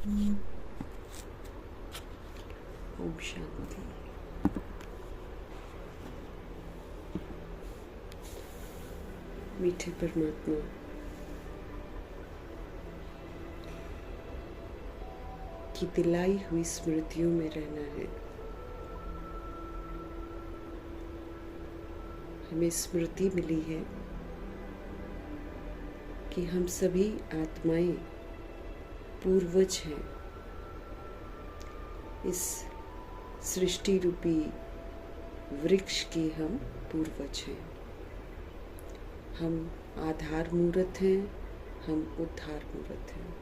ओम शांति। मीठे परमात्मा, की दिलाई हुई स्मृतियों में रहना है। हमें स्मृति मिली है कि हम सभी आत्माएं पूर्वज हैं। इस सृष्टि रूपी वृक्ष के हम पूर्वज हैं। हम आधार मूर्त हैं, हम उद्धार मूर्त हैं।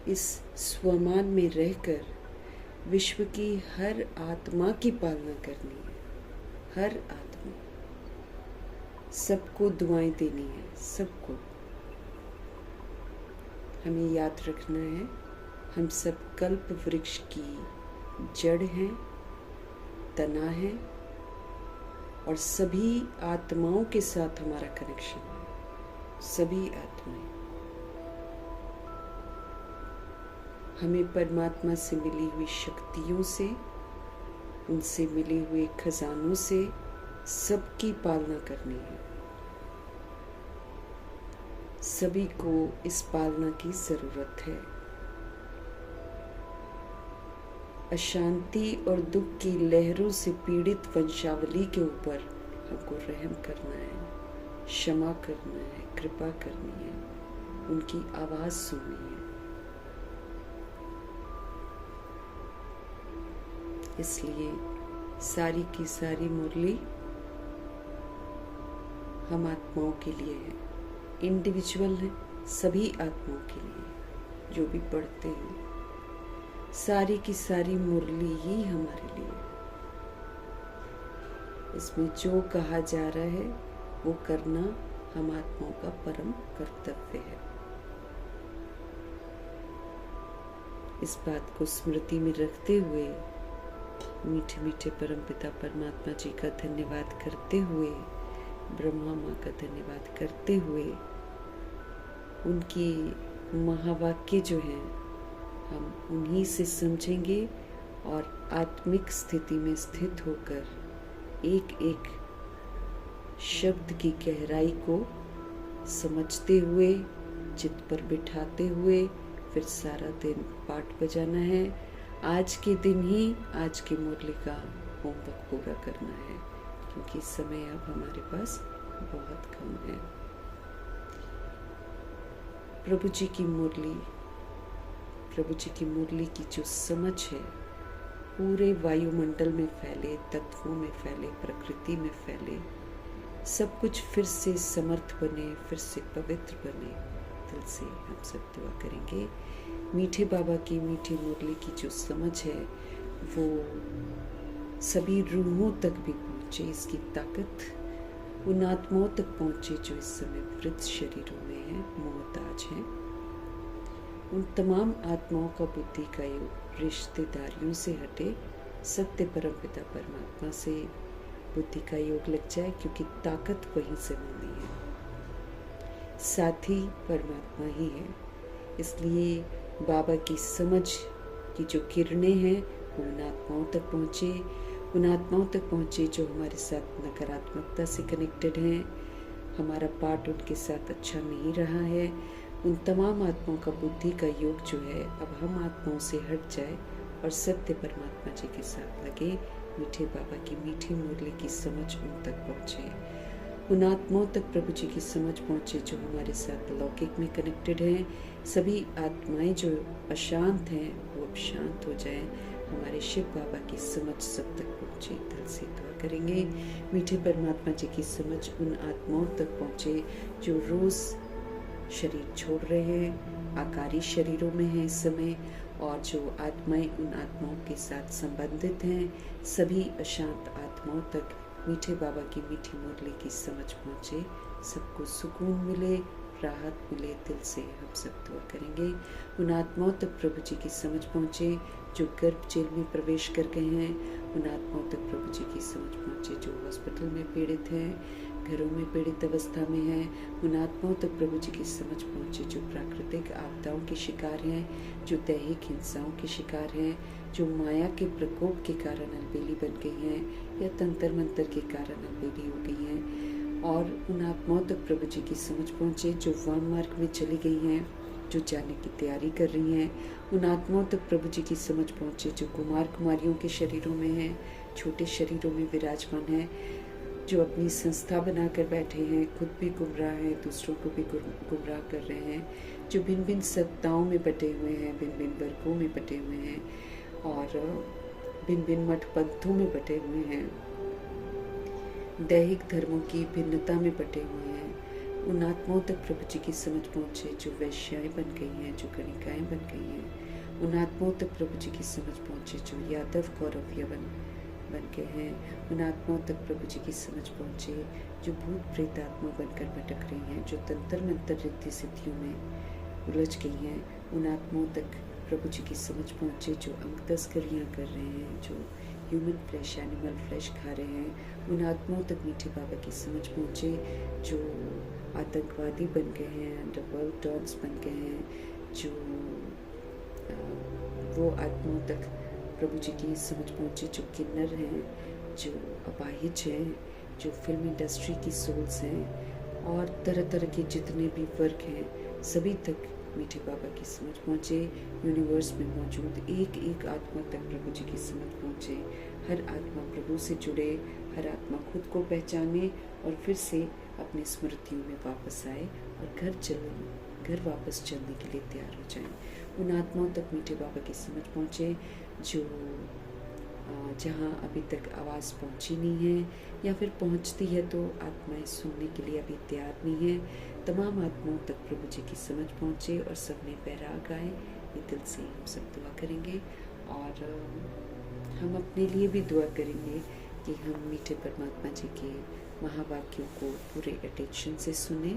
इस स्वमान में रहकर विश्व की हर आत्मा की पालना करनी है। हर आत्मा, सबको दुआएं देनी है। सबको हमें याद रखना है, हम सब कल्प वृक्ष की जड़ हैं, तना है, और सभी आत्माओं के साथ हमारा कनेक्शन है। सभी आत्माएं हमें परमात्मा से मिली हुई शक्तियों से, उनसे मिले हुए खजानों से सबकी पालना करनी है। सभी को इस पालना की जरूरत है। अशांति और दुख की लहरों से पीड़ित वंशावली के ऊपर हमको रहम करना है, क्षमा करना है, कृपा करनी है, उनकी आवाज सुननी है। इसलिए सारी की सारी मुरली हम आत्माओं के लिए है, इंडिविजुअल है, सभी आत्माओं के लिए जो भी पढ़ते हैं। सारी की सारी मुरली ही हमारे लिए। इसमें जो कहा जा रहा है वो करना हम आत्माओं का परम कर्तव्य है। इस बात को स्मृति में रखते हुए, मीठे मीठे परमपिता परमात्मा जी का धन्यवाद करते हुए, ब्रह्मा माँ का धन्यवाद करते हुए, उनकी महावाक्य जो हैं हम उन्हीं से समझेंगे और आत्मिक स्थिति में स्थित होकर एक एक शब्द की गहराई को समझते हुए, चित्त पर बिठाते हुए फिर सारा दिन पाठ बजाना है। आज के दिन ही आज की मुरली का होमवर्क पूरा करना है, क्योंकि समय अब हमारे पास बहुत कम है। प्रभु जी की मुरली, प्रभु जी की मुरली की जो समझ है पूरे वायुमंडल में फैले, तत्वों में फैले, प्रकृति में फैले, सब कुछ फिर से समर्थ बने, फिर से पवित्र बने। दिल से हम सब दुआ करेंगे। मीठे बाबा की मीठी मुरली की जो समझ है वो सभी रूहों तक भी पहुँचे, इसकी ताकत उन आत्माओं तक पहुँचे जो इस समय मृत शरीरों में हैं, मोहताज हैं। उन तमाम आत्माओं का बुद्धि का योग रिश्तेदारियों से हटे, सत्य परम पिता परमात्मा से बुद्धि का योग लग जाए, क्योंकि ताकत वहीं से मिलनी है। साथी परमात्मा ही है। इसलिए बाबा की समझ की जो किरणें हैं वो उन आत्माओं तक पहुँचे, उन आत्माओं तक पहुँचे जो हमारे साथ नकारात्मकता से कनेक्टेड हैं, हमारा पार्ट उनके साथ अच्छा नहीं रहा है। उन तमाम आत्माओं का बुद्धि का योग जो है अब हम आत्माओं से हट जाए और सत्य परमात्मा जी के साथ लगे। मीठे बाबा की मीठी मुरली की समझ उन तक पहुँचे, उन आत्माओं तक प्रभु जी की समझ पहुँचे जो हमारे साथ लौकिक में कनेक्टेड हैं। सभी आत्माएं जो अशांत हैं वो अब शांत हो जाए। हमारे शिव बाबा की समझ सब तक पहुँचे। दिल से दुआ करेंगे मीठे परमात्मा जी की समझ उन आत्माओं तक पहुँचे जो रोज़ शरीर छोड़ रहे हैं, आकारी शरीरों में हैं इस समय, और जो आत्माएं उन आत्माओं के साथ संबंधित हैं, सभी अशांत आत्माओं तक मीठे बाबा की मीठी मुरली की समझ पहुँचे। सबको सुकून मिले, राहत मिले। दिल से हम सब दुआ करेंगे उन आत्माओं तक प्रभु जी की समझ पहुँचे जो गर्भ जेल में प्रवेश कर गए हैं, उन आत्माओं तक प्रभु जी की समझ पहुँचे जो हॉस्पिटल में पीड़ित हैं, घरों में पीड़ित अवस्था में हैं, उन आत्माओं तक प्रभु जी की समझ पहुँचे जो प्राकृतिक आपदाओं के शिकार हैं, जो दैहिक हिंसाओं के शिकार हैं, जो माया के प्रकोप के कारण अलबेली बन गई हैं या तंत्र मंत्र के कारण अलबेली हो गई हैं। और उन आत्माओं तक प्रभु जी की समझ पहुँचे जो वाम मार्ग में चली गई हैं, जो जाने की तैयारी कर रही हैं। उन आत्माओं तक प्रभु जी की समझ पहुँचे जो कुमार कुमारियों के शरीरों में हैं, छोटे शरीरों में विराजमान हैं, जो अपनी संस्था बनाकर बैठे हैं, खुद भी गुमराह हैं, दूसरों को भी गुमराह कर रहे हैं, जो भिन्न भिन्न सत्ताओं में बटे हुए हैं, भिन्न भिन्न वर्गों में बटे हुए हैं और भिन्न भिन्न मठ पंथों में बटे हुए हैं, दैहिक धर्मों की भिन्नता में बटे हुए हैं। उन आत्माओं तक प्रभु जी की समझ पहुँचे जो वैश्याएं बन गई हैं, जो कणिकाएं बन गई हैं। उन आत्माओं तक प्रभु जी की समझ पहुँचे जो यादव कौरव यवन बन गए हैं। उन आत्माओं तक प्रभु जी की समझ पहुँचे जो भूत प्रेत आत्मा बनकर भटक रही हैं, जो तंत्र मंत्र रिद्धि सिद्धियों में उलझ गई हैं। उन आत्माओं तक प्रभु जी की समझ पहुँचे जो अंग तस्करियाँ कर रहे हैं, जो ह्यूमन फ्लैश एनिमल फ्लैश खा रहे हैं। उन आत्माओं तक मीठे बाबा की समझ पहुँचे जो आतंकवादी बन गए हैं, अंडरवर्ल्ड डॉन्स बन गए हैं, जो वो आत्माओं तक प्रभु जी की समझ पहुँचे जो किन्नर हैं, जो अपाहिज हैं, जो फिल्म इंडस्ट्री की सोल्स हैं और तरह तरह के जितने भी वर्ग हैं सभी तक मीठे बाबा की समझ पहुँचे। यूनिवर्स में मौजूद एक एक आत्मा तक प्रभु जी की समझ पहुँचे। हर आत्मा प्रभु से जुड़े, हर आत्मा खुद को पहचाने और फिर से अपनी स्मृतियों में वापस आए और घर वापस चलने के लिए तैयार हो जाएं। उन आत्माओं तक मीठे बाबा की समझ पहुँचे जो जहाँ अभी तक आवाज़ पहुँची नहीं है या फिर पहुँचती है तो आत्माएं सुनने के लिए अभी तैयार नहीं है। तमाम आत्माओं तक प्रभु जी की समझ पहुँचे और सब में बैराग आए। ये दिल से हम सब दुआ करेंगे और हम अपने लिए भी दुआ करेंगे कि हम मीठे परमात्मा जी के महावाक्यों को पूरे अटेंशन से सुने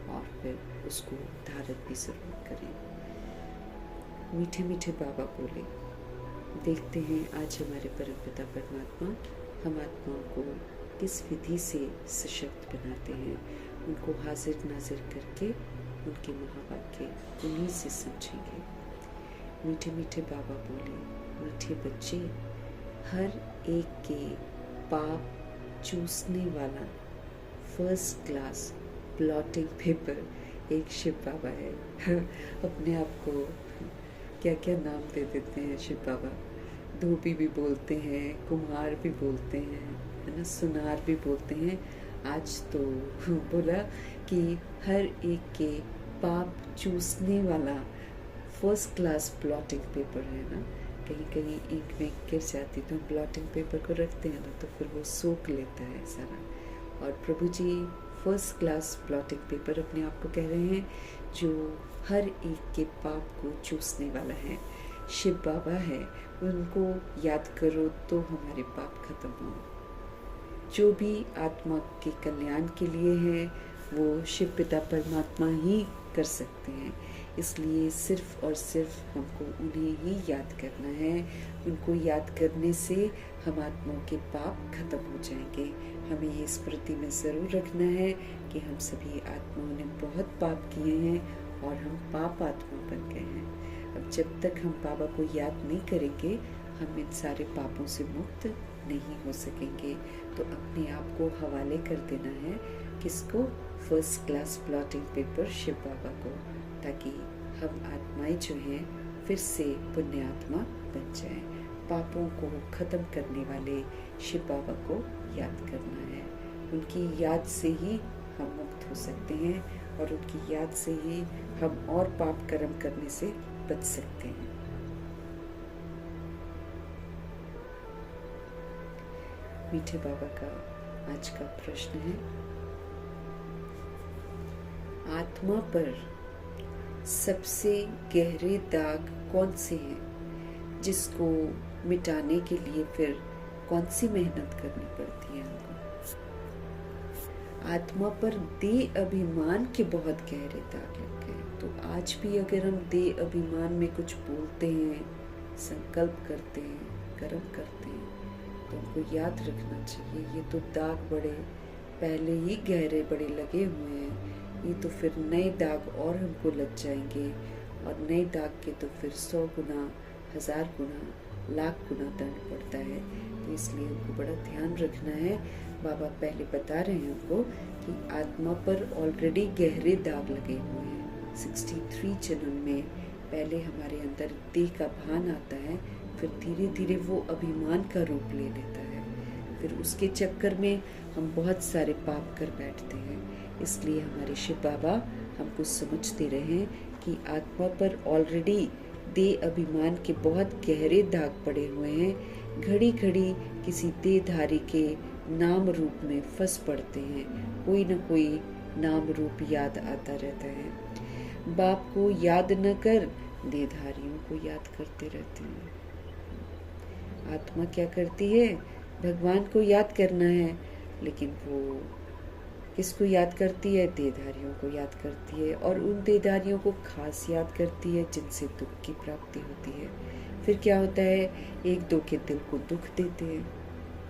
और फिर उसको धारण भी जरूर करें। मीठे मीठे बाबा बोले, देखते हैं आज हमारे परमपिता परमात्मा हम आत्माओं को किस विधि से सशक्त बनाते हैं। उनको हाजिर नाजिर करके उनके महावाक्य उन्हीं से समझेंगे। मीठे मीठे बाबा बोले, मीठे बच्चे, हर एक के पाप चूसने वाला फर्स्ट क्लास ब्लॉटिंग पेपर एक शिव बाबा है। अपने आप को क्या क्या नाम दे देते हैं शिव बाबा। धोबी भी बोलते हैं, कुम्हार भी बोलते हैं, है ना, सुनार भी बोलते हैं। आज तो बोला कि हर एक के पाप चूसने वाला फर्स्ट क्लास ब्लॉटिंग पेपर है ना। कहीं कहीं इंक में गिर जाती तो हम ब्लॉटिंग पेपर को रखते हैं ना तो फिर वो सोख लेता है सारा। और प्रभु जी फर्स्ट क्लास ब्लॉटिंग पेपर अपने आप को कह रहे हैं जो हर एक के पाप को चूसने वाला है। शिव बाबा है, उनको याद करो तो हमारे पाप खत्म हो। जो भी आत्मा के कल्याण के लिए है वो शिव पिता परमात्मा ही कर सकते हैं। इसलिए सिर्फ और सिर्फ हमको उन्हें ही याद करना है। उनको याद करने से हम आत्माओं के पाप खत्म हो जाएंगे। हमें ये स्मृति में ज़रूर रखना है कि हम सभी आत्माओं ने बहुत पाप किए हैं और हम पाप आत्मा बन गए हैं। अब जब तक हम बाबा को याद नहीं करेंगे हम इन सारे पापों से मुक्त नहीं हो सकेंगे। तो अपने आप को हवाले कर देना है किसको? First class blotting paper Shiv Baba को, ताकि हम आत्माएं जो हैं फिर से पुण्य आत्मा बन जाएं। पापों को खत्म करने वाले शिव बाबा को याद करना है। उनकी याद से ही हम मुक्त हो सकते हैं और उनकी याद से ही हम और पाप कर्म करने से बच सकते हैं। मीठे बाबा का आज का प्रश्न है, आत्मा पर सबसे गहरे दाग कौन से हैं जिसको मिटाने के लिए फिर कौन सी मेहनत करनी पड़ती है हमको? आत्मा पर देह अभिमान के बहुत गहरे दाग लग गए। तो आज भी अगर हम देह अभिमान में कुछ बोलते हैं, संकल्प करते हैं, कर्म करते हैं तो हमको याद रखना चाहिए ये तो दाग बड़े पहले ही गहरे बड़े लगे हुए हैं, ये तो फिर नए दाग और हमको लग जाएंगे, और नए दाग के तो फिर 100 गुना, 1000 गुना, लाख गुना दंड पड़ता है। तो इसलिए हमको बड़ा ध्यान रखना है। बाबा पहले बता रहे हैं हमको कि आत्मा पर ऑलरेडी गहरे दाग लगे हुए हैं। 63 जन्म में पहले हमारे अंदर देह का भान आता है, फिर धीरे धीरे वो अभिमान का रूप ले लेता है, फिर उसके चक्कर में हम बहुत सारे पाप कर बैठते हैं। इसलिए हमारे शिव बाबा हमको समझ दे रहे हैं कि आत्मा पर ऑलरेडी देह अभिमान के बहुत गहरे दाग पड़े हुए हैं। घड़ी घड़ी किसी देहधारी के नाम रूप में फंस पड़ते हैं, कोई न कोई नाम रूप याद आता रहता है। बाप को याद न कर देहधारियों को याद करते रहते हैं। आत्मा क्या करती है? भगवान को याद करना है, लेकिन वो किसको याद करती है? देहधारियों को याद करती है, और उन देहधारियों को खास याद करती है जिनसे दुख की प्राप्ति होती है। फिर क्या होता है? एक दो के दिल को दुख देते हैं,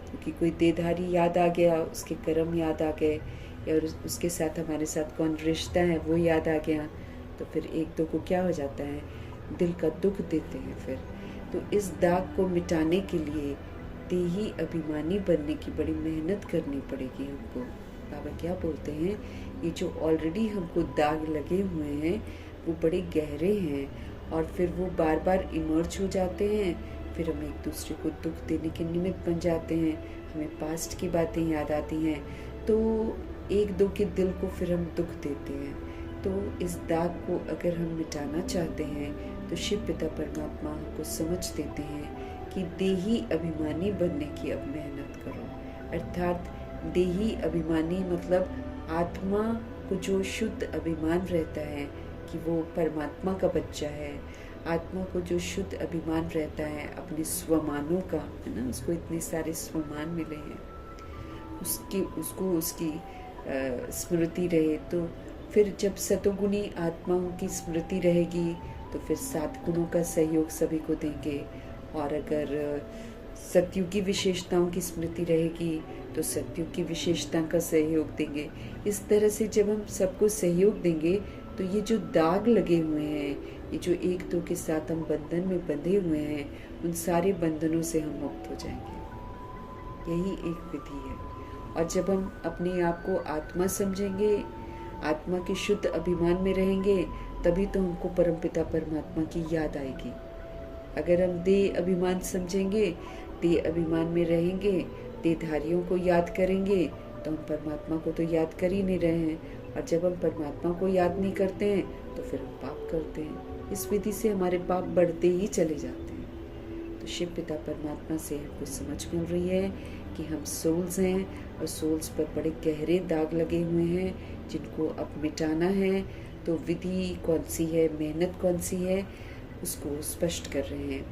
क्योंकि कोई देहधारी याद आ गया, उसके कर्म याद आ गए, या उसके साथ हमारे साथ कौन रिश्ता है वो याद आ गया, तो फिर एक दो को क्या हो जाता है? दिल का दुख देते हैं। फिर तो इस दाग को मिटाने के लिए देही अभिमानी बनने की बड़ी मेहनत करनी पड़ेगी हमको। बाबा क्या बोलते हैं? ये जो ऑलरेडी हमको दाग लगे हुए हैं वो बड़े गहरे हैं, और फिर वो बार बार इमर्ज हो जाते हैं। फिर हम एक दूसरे को दुख देने के निमित्त बन जाते हैं, हमें पास्ट की बातें याद आती हैं, तो एक दो के दिल को फिर हम दुख देते हैं। तो इस दाग को अगर हम मिटाना चाहते हैं तो शिव पिता परमात्मा हमको समझ देते हैं कि देही अभिमानी बनने की अब मेहनत करो। अर्थात देही अभिमानी मतलब आत्मा को जो शुद्ध अभिमान रहता है कि वो परमात्मा का बच्चा है, आत्मा को जो शुद्ध अभिमान रहता है अपने स्वमानों का, है ना, उसको इतने सारे स्वमान मिले हैं, उसको उसकी स्मृति रहे, तो फिर जब सतोगुणी आत्माओं की स्मृति रहेगी तो फिर 7 गुणों का सहयोग सभी को देंगे, और अगर सतयुग की विशेषताओं की स्मृति रहेगी तो सतयुग की विशेषता का सहयोग देंगे। इस तरह से जब हम सबको सहयोग देंगे तो ये जो दाग लगे हुए हैं, ये जो एक दो के साथ हम बंधन में बंधे हुए हैं, उन सारे बंधनों से हम मुक्त हो जाएंगे। यही एक विधि है। और जब हम अपने आप को आत्मा समझेंगे, आत्मा के शुद्ध अभिमान में रहेंगे, तभी तो हमको परमपिता परमात्मा की याद आएगी। अगर हम देह अभिमान समझेंगे, देह अभिमान में रहेंगे, देहधारियों को याद करेंगे, तो हम परमात्मा को तो याद कर ही नहीं रहे हैं। और जब हम परमात्मा को याद नहीं करते हैं तो फिर हम पाप करते हैं। इस विधि से हमारे पाप बढ़ते ही चले जाते हैं। तो शिव पिता परमात्मा से हमको समझ मिल रही है कि हम सोल्स हैं, और सोल्स पर बड़े गहरे दाग लगे हुए हैं जिनको अब मिटाना है। तो विधि कौन सी है, मेहनत कौन सी है, उसको स्पष्ट कर रहे हैं।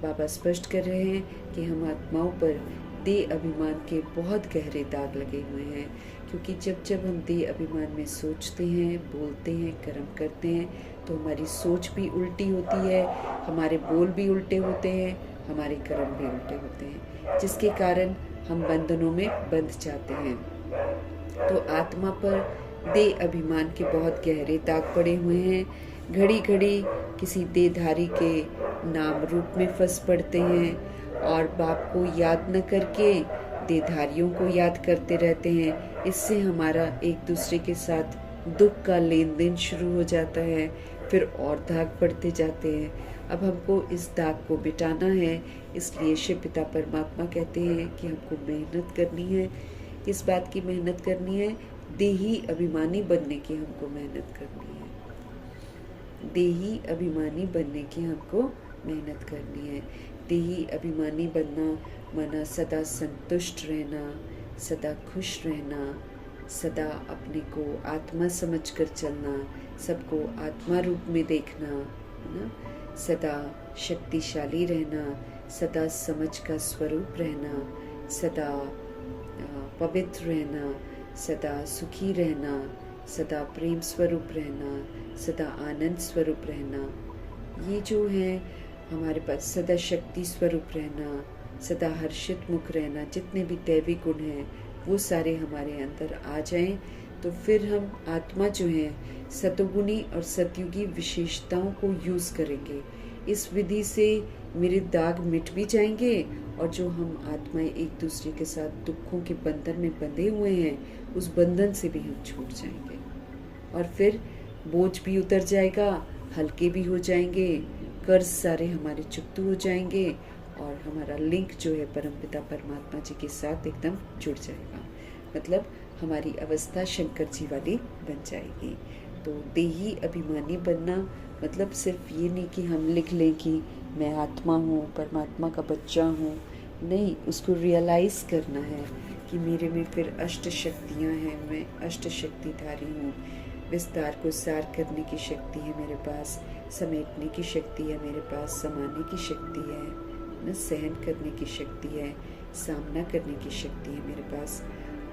बाबा स्पष्ट कर रहे हैं कि हम आत्माओं पर देह अभिमान के बहुत गहरे दाग लगे हुए हैं, क्योंकि जब जब हम देह अभिमान में सोचते हैं, बोलते हैं, कर्म करते हैं, तो हमारी सोच भी उल्टी होती है, हमारे बोल भी उल्टे होते हैं, हमारे कर्म भी उल्टे होते हैं, जिसके कारण हम बंधनों में बंध जाते हैं। तो आत्मा पर देह अभिमान के बहुत गहरे दाग पड़े हुए हैं। घड़ी घड़ी किसी देहधारी के नाम रूप में फंस पड़ते हैं, और बाप को याद न करके देहधारियों को याद करते रहते हैं। इससे हमारा एक दूसरे के साथ दुख का लेन देन शुरू हो जाता है, फिर और दाग पड़ते जाते हैं। अब हमको इस दाग को मिटाना है, इसलिए शिव पिता परमात्मा कहते हैं कि हमको मेहनत करनी है। इस बात की मेहनत करनी है, देही अभिमानी बनने की हमको मेहनत करनी है। देही अभिमानी बनने की हमको मेहनत करनी है। देही अभिमानी बनना माना सदा संतुष्ट रहना, सदा खुश रहना, सदा अपने को आत्मा समझकर चलना, सबको आत्मा रूप में देखना, है ना, सदा शक्तिशाली रहना, सदा समझ का स्वरूप रहना, सदा पवित्र रहना, सदा सुखी रहना, सदा प्रेम स्वरूप रहना, सदा आनंद स्वरूप रहना। ये जो है हमारे पास सदा शक्ति स्वरूप रहना, सदा हर्षित मुख रहना, जितने भी दैवी गुण हैं वो सारे हमारे अंदर आ जाएं, तो फिर हम आत्मा जो है सतोगुणी और सतयुगी विशेषताओं को यूज़ करेंगे। इस विधि से मेरे दाग मिट भी जाएंगे और जो हम आत्माएं एक दूसरे के साथ दुखों के बंधन में बंधे हुए हैं, उस बंधन से भी हम छूट जाएंगे और फिर बोझ भी उतर जाएगा, हल्के भी हो जाएंगे, कर्ज सारे हमारे चुकते हो जाएंगे और हमारा लिंक जो है परमपिता परमात्मा जी के साथ एकदम जुड़ जाएगा। मतलब हमारी अवस्था शंकर जी वाली बन जाएगी। तो देही अभिमानी बनना मतलब सिर्फ ये नहीं कि हम लिख लें कि मैं आत्मा हूँ, परमात्मा का बच्चा हूँ। नहीं, उसको रियलाइज़ करना है कि मेरे में फिर अष्ट शक्तियाँ हैं, मैं अष्ट शक्तिधारी हूँ। विस्तार को सार करने की शक्ति है मेरे पास, समेटने की शक्ति है मेरे पास, समाने की शक्ति है न, सहन करने की शक्ति है, सामना करने की शक्ति है मेरे पास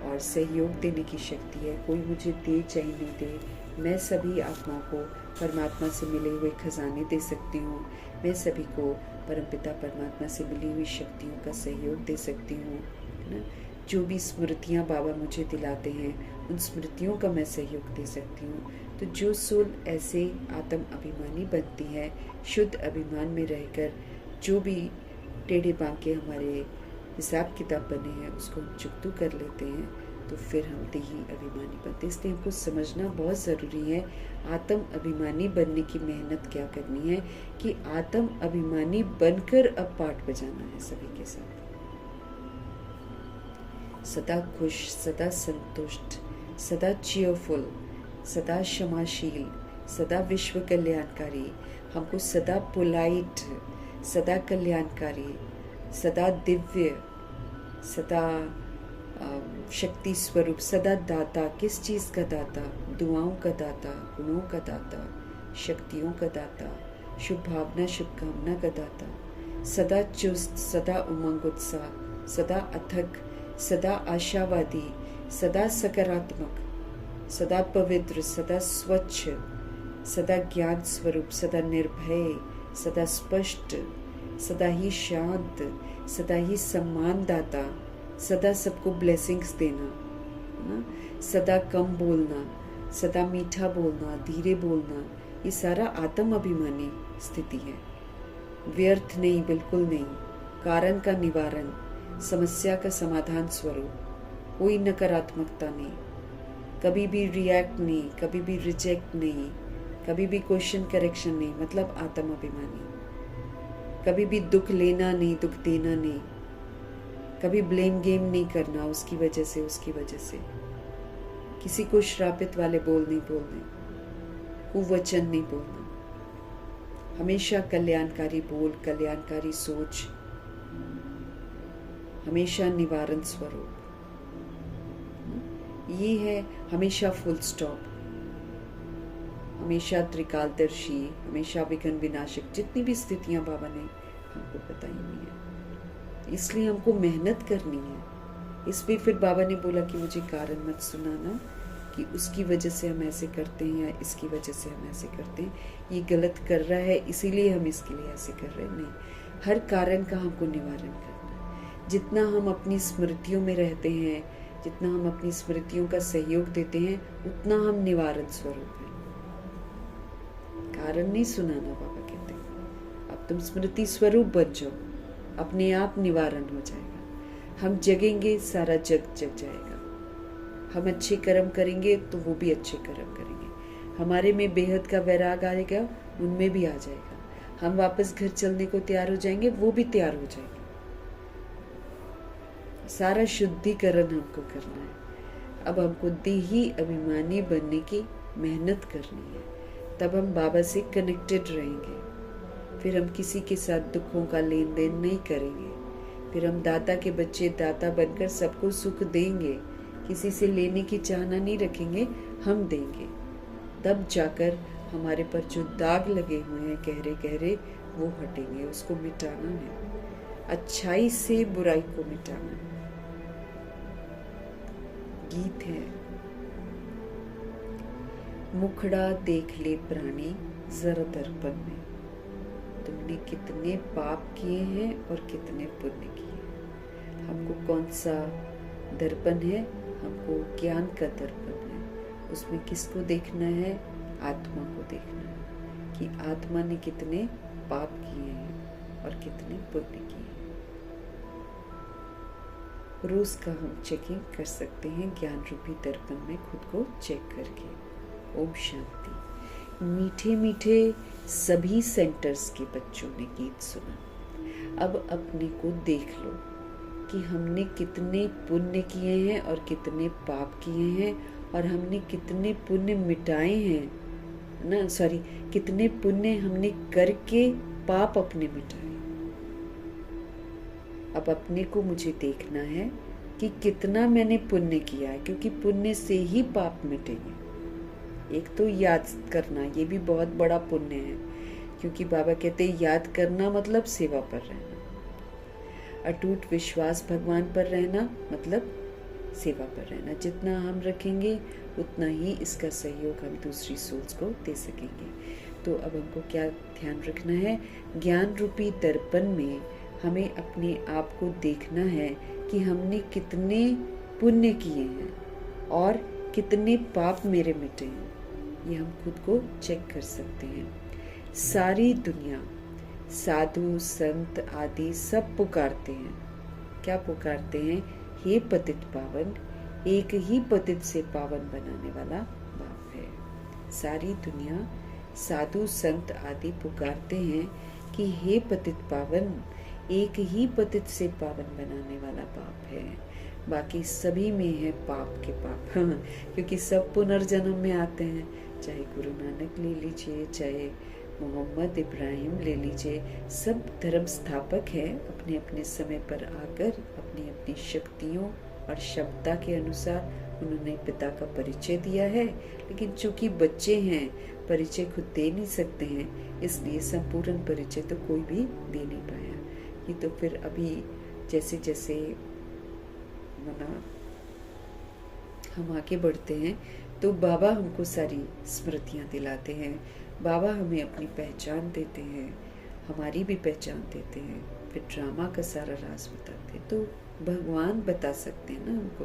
और सहयोग देने की शक्ति है। कोई मुझे दे चाहे नहीं दे, मैं सभी आत्माओं को परमात्मा से मिले हुए खजाने दे सकती हूँ। मैं सभी को परमपिता परमात्मा से मिली हुई शक्तियों का सहयोग दे सकती हूँ, है ना। जो भी स्मृतियाँ बाबा मुझे दिलाते हैं, उन स्मृतियों का मैं सहयोग दे सकती हूँ। तो जो सोल ऐसे आत्म अभिमानी बनती है, शुद्ध अभिमान में रहकर जो भी टेढ़े बांके हमारे हिसाब किताब बने हैं उसको हम चुकतू कर लेते हैं, तो फिर हम देही अभिमानी बनते। इसलिए हमको समझना बहुत ज़रूरी है आत्म अभिमानी बनने की मेहनत क्या करनी है, कि आत्म अभिमानी बनकर अब पाठ बजाना है सभी के साथ। सदा खुश, सदा संतुष्ट, सदा चीयरफुल, सदा क्षमाशील, सदा विश्व कल्याणकारी। हमको सदा पोलाइट, सदा कल्याणकारी, सदा दिव्य, सदा शक्ति स्वरूप, सदा दाता। किस चीज़ का दाता? दुआओं का दाता, गुणों का दाता, शक्तियों का दाता, शुभ भावना शुभकामना का दाता। सदा चुस्त, सदा उमंग उत्साह, सदा अथक, सदा आशावादी, सदा सकारात्मक, सदा पवित्र, सदा स्वच्छ, सदा ज्ञान स्वरूप, सदा निर्भय, सदा स्पष्ट, सदा ही शांत, सदा ही सम्मान दाता, सदा सबको ब्लेसिंग्स देना, सदा कम बोलना, सदा मीठा बोलना, धीरे बोलना। ये सारा आत्म अभिमानी स्थिति है। व्यर्थ नहीं, बिल्कुल नहीं। कारण का निवारण, समस्या का समाधान स्वरूप, कोई नकारात्मकता नहीं, कभी भी रिएक्ट नहीं, कभी भी रिजेक्ट नहीं, कभी भी क्वेश्चन करेक्शन नहीं, मतलब आत्म अभिमानी। कभी भी दुख लेना नहीं, दुख देना नहीं, कभी ब्लेम गेम नहीं करना उसकी वजह से, किसी को श्रापित वाले बोल नहीं बोलने, कुवचन नहीं बोलना, हमेशा कल्याणकारी बोल, कल्याणकारी सोच, हमेशा निवारण स्वरूप। ये है हमेशा फुल स्टॉप, हमेशा त्रिकालदर्शी, हमेशा विघ्न विनाशक। जितनी भी स्थितियां बाबा ने हमको बताई हुई है, इसलिए हमको मेहनत करनी है। इस पे फिर बाबा ने बोला कि मुझे कारण मत सुनाना कि उसकी वजह से हम ऐसे करते हैं या इसकी वजह से हम ऐसे करते हैं, ये गलत कर रहा है इसीलिए हम इसके लिए ऐसे कर रहे हैं। नहीं, हर कारण का हमको निवारण करना है। जितना हम अपनी स्मृतियों में रहते हैं, जितना हम अपनी स्मृतियों का सहयोग देते हैं, उतना हम निवारण स्वरूप हैं। कारण नहीं सुनाना, बाबा कहते हैं अब तुम स्मृति स्वरूप बन जाओ, अपने आप निवारण हो जाएगा। हम जगेंगे, सारा जग जग जाएगा। हम अच्छे कर्म करेंगे तो वो भी अच्छे कर्म करेंगे। हमारे में बेहद का वैराग आएगा, उनमें भी आ जाएगा। हम वापस घर चलने को तैयार हो जाएंगे, वो भी तैयार हो जाएंगे। सारा शुद्धिकरण हमको करना है। अब हमको देही अभिमानी बनने की मेहनत करनी है, तब हम बाबा से कनेक्टेड रहेंगे। फिर हम किसी के साथ दुखों का लेन देन नहीं करेंगे। फिर हम दाता के बच्चे दाता बनकर सबको सुख देंगे, किसी से लेने की चाहना नहीं रखेंगे, हम देंगे। तब जाकर हमारे पर जो दाग लगे हुए हैं गहरे गहरे, वो हटेंगे। उसको मिटाना है, अच्छाई से बुराई को मिटाना है। गीत है, मुखड़ा देख ले प्राणी जरा दर्पण में, तुमने कितने पाप किए हैं और कितने पुण्य किए हैं। हमको कौन सा दर्पण है, हमको ज्ञान का दर्पण है। उसमें किसको देखना है? आत्मा को देखना है कि आत्मा ने कितने पाप किए हैं और कितने पुण्य किए हैं। रोज का हम चेकिंग कर सकते हैं ज्ञान रूपी दर्पण में खुद को चेक करके। ओम शांति। मीठे मीठे सभी सेंटर्स के बच्चों ने गीत सुना। अब अपने को देख लो कि हमने कितने पुण्य किए हैं और कितने पाप किए हैं, और हमने कितने पुण्य मिटाए हैं ना, सॉरी, कितने पुण्य हमने करके पाप अपने मिटाए। अब अपने को मुझे देखना है कि कितना मैंने पुण्य किया है, क्योंकि पुण्य से ही पाप मिटेंगे। एक तो याद करना, ये भी बहुत बड़ा पुण्य है, क्योंकि बाबा कहते हैं याद करना मतलब सेवा पर रहना, अटूट विश्वास भगवान पर रहना मतलब सेवा पर रहना। जितना हम रखेंगे उतना ही इसका सहयोग हम दूसरी सोल्स को दे सकेंगे। तो अब हमको क्या ध्यान रखना है? ज्ञान रूपी दर्पण में हमें अपने आप को देखना है कि हमने कितने पुण्य किए हैं और कितने पाप मेरे मिटे हैं। ये हम खुद को चेक कर सकते हैं। सारी दुनिया साधु संत आदि सब पुकारते हैं। क्या पुकारते हैं? हे पतित पावन, एक ही पतित से पावन बनाने वाला बाप है। सारी दुनिया साधु संत आदि पुकारते हैं कि हे पतित पावन, एक ही पतित से पावन बनाने वाला बाप है। बाकी सभी में है पाप के पाप क्योंकि सब पुनर्जन्म में आते हैं। चाहे गुरु नानक ले लीजिए, चाहे मोहम्मद इब्राहिम ले लीजिए, सब धर्म स्थापक हैं। अपने अपने समय पर आकर अपनी अपनी शक्तियों और क्षमता के अनुसार उन्होंने पिता का परिचय दिया है। लेकिन चूंकि बच्चे हैं, परिचय खुद दे नहीं सकते हैं, इसलिए संपूर्ण परिचय तो कोई भी दे नहीं पाया। ये तो फिर अभी जैसे जैसे हम आगे बढ़ते हैं तो बाबा हमको सारी स्मृतियाँ दिलाते हैं। बाबा हमें अपनी पहचान देते हैं, हमारी भी पहचान देते हैं, फिर ड्रामा का सारा राज बताते हैं। तो भगवान बता सकते हैं ना हमको,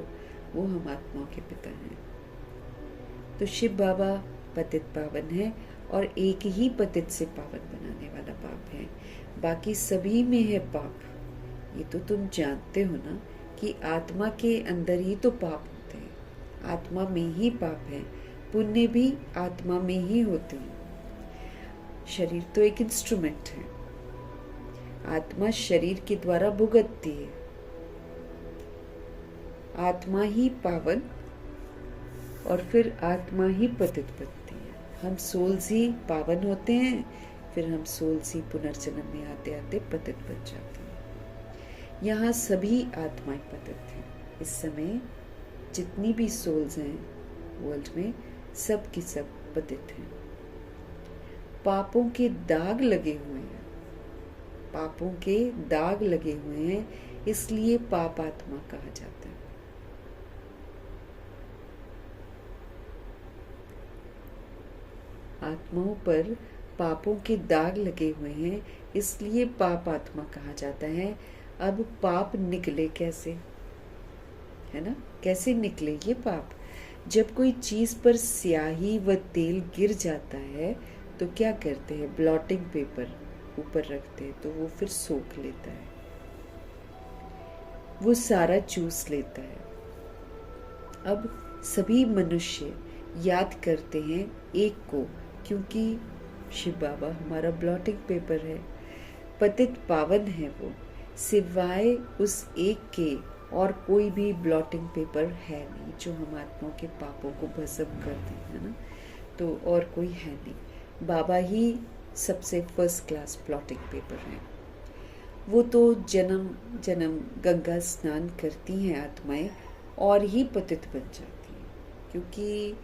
वो हम आत्माओं के पिता हैं। तो शिव बाबा पतित पावन है और एक ही पतित से पावन बनाने वाला पाप है। बाकी सभी में है पाप। ये तो तुम जानते हो ना कि आत्मा के अंदर ही तो पाप होते हैं, आत्मा में ही पाप है। पुण्य भी आत्मा में ही होते हैं। शरीर तो एक इंस्ट्रूमेंट है, आत्मा शरीर के द्वारा भुगतती है। आत्मा ही पावन और फिर आत्मा ही पतित बनती है। हम सोल्स ही पावन होते हैं, फिर हम सोल्स ही पुनर्जन्म में आते आते पतित बन जाते हैं। यहाँ सभी आत्माएं पतित हैं। इस समय जितनी भी सोल्स हैं वर्ल्ड में, सब की सब पतित हैं। पापों के दाग लगे हुए हैं, पापों के दाग लगे हुए हैं, इसलिए पाप आत्मा कहा जाता है। आत्माओं पर पापों के दाग लगे हुए हैं, इसलिए पाप आत्मा कहा जाता है। अब पाप निकले कैसे, है ना? कैसे निकले ये पाप? जब कोई चीज पर स्याही व तेल गिर जाता है तो क्या करते हैं? ब्लॉटिंग पेपर ऊपर रखते हैं, तो वो फिर सोख लेता है, वो सारा चूस लेता है। अब सभी मनुष्य याद करते हैं एक को, क्योंकि शिव बाबा हमारा ब्लॉटिंग पेपर है, पतित पावन है वो। सिवाय उस एक के और कोई भी ब्लॉटिंग पेपर है नहीं जो हम आत्माओं के पापों को भस्म कर दें, है ना? तो और कोई है नहीं। बाबा ही सबसे फर्स्ट क्लास ब्लॉटिंग पेपर है। वो तो जन्म जन्म गंगा स्नान करती हैं आत्माएं और ही पतित बन जाती हैं, क्योंकि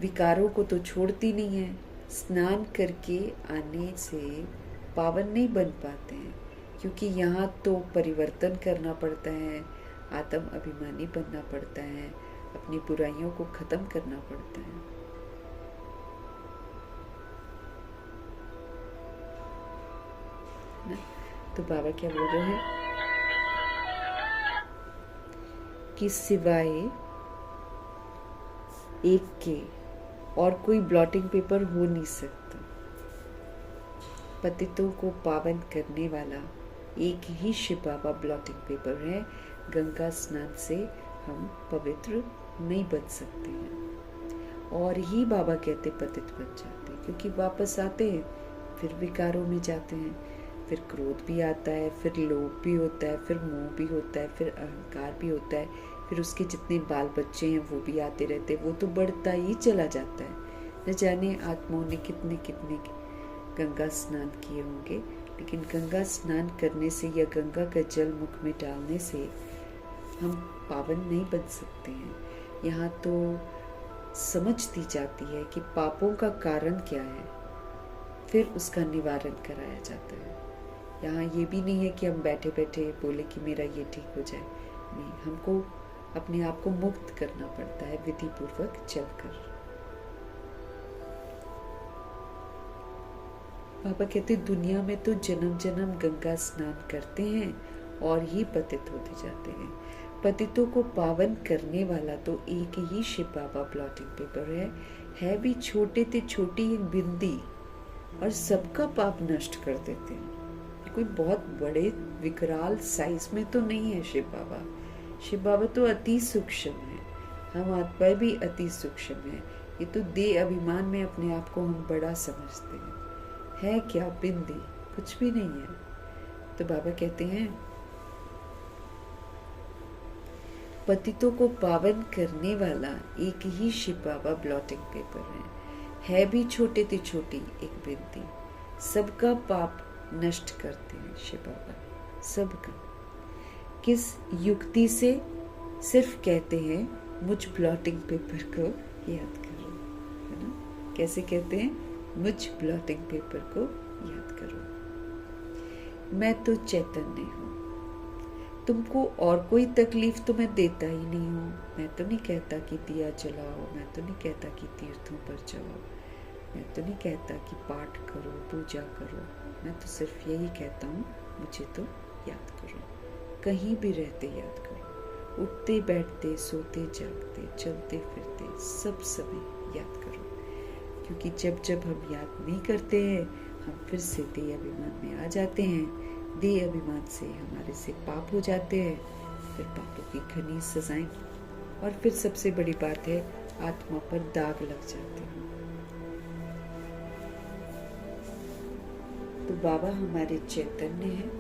विकारों को तो छोड़ती नहीं है। स्नान करके आने से पावन नहीं बन पाते हैं, क्योंकि यहाँ तो परिवर्तन करना पड़ता है, आत्म अभिमानी बनना पड़ता है, अपनी बुराइयों को खत्म करना पड़ता है ना? तो बाबा क्या बोल रहे हैं? कि सिवाय एक के और कोई ब्लॉटिंग पेपर हो नहीं सकता। पतितों को पावन करने वाला एक ही शिव बाबा ब्लॉटिंग पेपर है। गंगा स्नान से हम पवित्र नहीं बन सकते हैं, और ही बाबा कहते पतित बन जाते हैं, क्योंकि वापस आते हैं फिर विकारों में जाते हैं, फिर क्रोध भी आता है, फिर लोभ भी होता है, फिर मोह भी होता है, फिर अहंकार भी होता है, फिर उसके जितने बाल बच्चे हैं वो भी आते रहते हैं, वो तो बढ़ता ही चला जाता है। न जाने आत्माओं ने कितने कितने गंगा स्नान किए होंगे, लेकिन गंगा स्नान करने से या गंगा का जल मुख में डालने से हम पावन नहीं बन सकते हैं। यहाँ तो समझ दी जाती है कि पापों का कारण क्या है, फिर उसका निवारण कराया जाता है। यहाँ ये भी नहीं है कि हम बैठे बैठे बोले कि मेरा ये ठीक हो जाए, नहीं, हमको अपने आप को मुक्त करना पड़ता है विधि पूर्वक चलकर। बाबा कहते दुनिया में तो जन्म जन्म गंगा स्नान करते हैं और ही पतित होते जाते हैं। पतितों को पावन करने वाला तो एक ही शिव बाबा ब्लॉटिंग पेपर है भी छोटे से छोटी एक बिंदी, और सबका पाप नष्ट कर देते हैं। कोई बहुत बड़े विकराल साइज में तो नहीं है शिव बाबा। शिव बाबा तो अति सूक्ष्म है, हम आत्माएं भी अति सूक्ष्म है। ये तो देह अभिमान में अपने आप को हम बड़ा समझते हैं। है क्या बिंदी, कुछ भी नहीं है। तो बाबा कहते हैं पतितों को पावन करने वाला एक ही शिव बाबा ब्लॉटिंग पेपर है भी छोटे से छोटी एक बिंदी, सबका पाप नष्ट करते हैं शिव बाबा, सबका। किस युक्ति से? सिर्फ कहते हैं मुझ ब्लॉटिंग पेपर को याद करो, है ना? कैसे कहते हैं? मुझ ब्लॉटिंग पेपर को याद करो। मैं तो चैतन्य हूँ, तुमको और कोई तकलीफ तो मैं देता ही नहीं हूँ। मैं तो नहीं कहता कि दिया जलाओ, मैं तो नहीं कहता कि तीर्थों पर जाओ, मैं तो नहीं कहता कि पाठ करो, पूजा करो। मैं तो सिर्फ यही कहता हूँ मुझे तो याद करो, कहीं भी रहते याद करो, उठते बैठते सोते जागते चलते फिरते सब समय याद करो। क्योंकि जब जब हम याद नहीं करते हैं हम फिर से देह अभिमान में आ जाते हैं। देह अभिमान से हमारे से पाप हो जाते हैं, फिर पापों की घनी सजाएं, और फिर सबसे बड़ी बात है आत्मा पर दाग लग जाते हैं। तो बाबा हमारे चैतन्य है,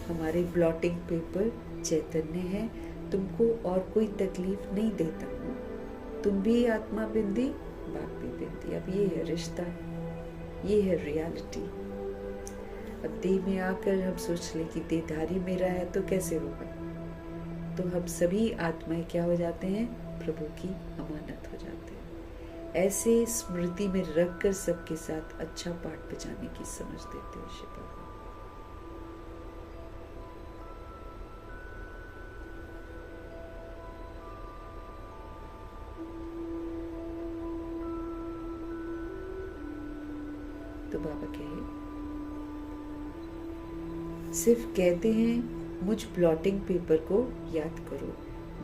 हमारे ब्लॉटिंग पेपर चैतन्य है। तुमको और कोई तकलीफ नहीं देता हूँ, तुम भी आत्मा बिंदी, बाप भी बिंदी। अब ये है रिश्ता, ये है रियलिटी। अब देह में आकर हम सोच ले कि देहधारी मेरा है तो कैसे होगा? तो हम सभी आत्माएं क्या हो जाते हैं? प्रभु की अमानत हो जाते हैं। ऐसे स्मृति में रख कर सबके साथ अच्छा पाठ बजाने की समझ देते हैं शिव बाबा। तो बाबा कहे सिर्फ कहते हैं मुझ ब्लॉटिंग पेपर को याद करो,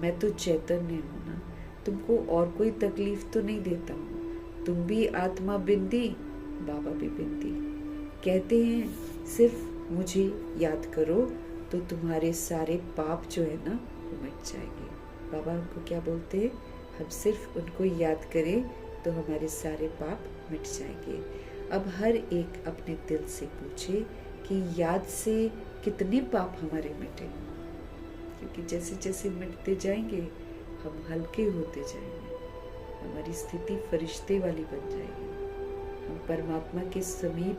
मैं तो चैतन्य हूं ना, तुमको और कोई तकलीफ तो नहीं देता हूँ। तुम भी आत्मा बिंदी, बाबा भी बिंदी। कहते हैं सिर्फ मुझे याद करो तो तुम्हारे सारे पाप जो है ना वो मिट जाएंगे। बाबा हमको क्या बोलते हैं? हम सिर्फ उनको याद करें तो हमारे सारे पाप मिट जाएंगे। अब हर एक अपने दिल से पूछे कि याद से कितने पाप हमारे मिटे, क्योंकि जैसे जैसे मिटते जाएंगे हम हल्के होते जाएंगे, हमारी स्थिति फरिश्ते वाली बन जाएगी, हम परमात्मा के समीप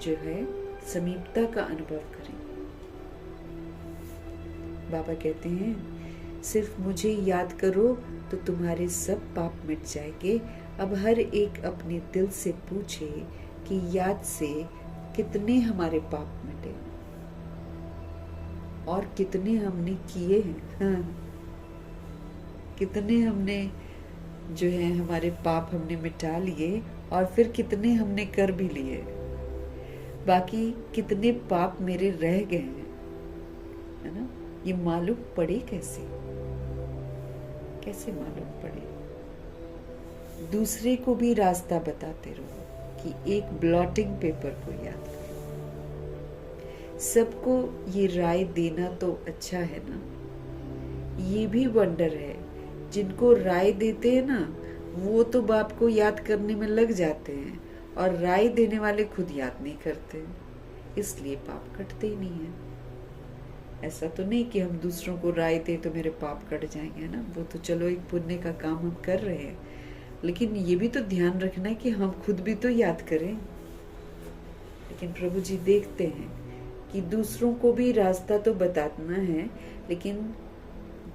जो है समीपता का अनुभव करेंगे। बाबा कहते हैं सिर्फ मुझे याद करो तो तुम्हारे सब पाप मिट जाएंगे। अब हर एक अपने दिल से पूछे कि याद से कितने हमारे पाप मिटे और कितने हमने किए हैं। हाँ, कितने हमने जो है हमारे पाप हमने मिटा लिए और फिर कितने हमने कर भी लिए, बाकी कितने पाप मेरे रह गए हैं, है ना? ये मालूम पड़े कैसे? कैसे मालूम पड़े। दूसरे को भी रास्ता बताते रहो कि एक ब्लॉटिंग पेपर को याद करो। सबको ये राय देना तो अच्छा है ना। ये भी वंडर है, जिनको राय देते हैं ना वो तो बाप को याद करने में लग जाते हैं, और राय देने वाले खुद याद नहीं करते, इसलिए पाप कटते ही नहीं है। ऐसा तो नहीं कि हम दूसरों को राय दें तो मेरे पाप कट जाएंगे ना, वो तो चलो एक पुण्य का काम हम कर रहे हैं, लेकिन ये भी तो ध्यान रखना है कि हम खुद भी तो याद करें। लेकिन प्रभु जी देखते हैं कि दूसरों को भी रास्ता तो बताना है, लेकिन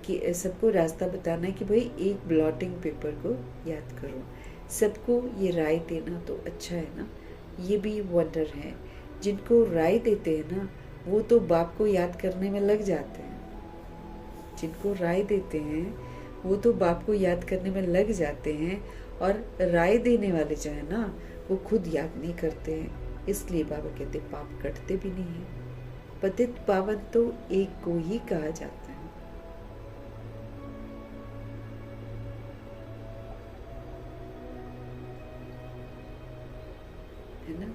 कि सबको रास्ता बताना है कि भाई एक ब्लॉटिंग पेपर को याद करो। सबको ये राय देना तो अच्छा है ना। ये भी वंडर है, जिनको राय देते हैं ना वो तो बाप को याद करने में लग जाते हैं। जिनको राय देते हैं वो तो बाप को याद करने में लग जाते हैं, और राय देने वाले जो है ना वो खुद याद नहीं करते हैं, इसलिए बाबा कहते पाप कटते भी नहीं है। पतित पावन तो एक को ही कहा जाता है। है ना।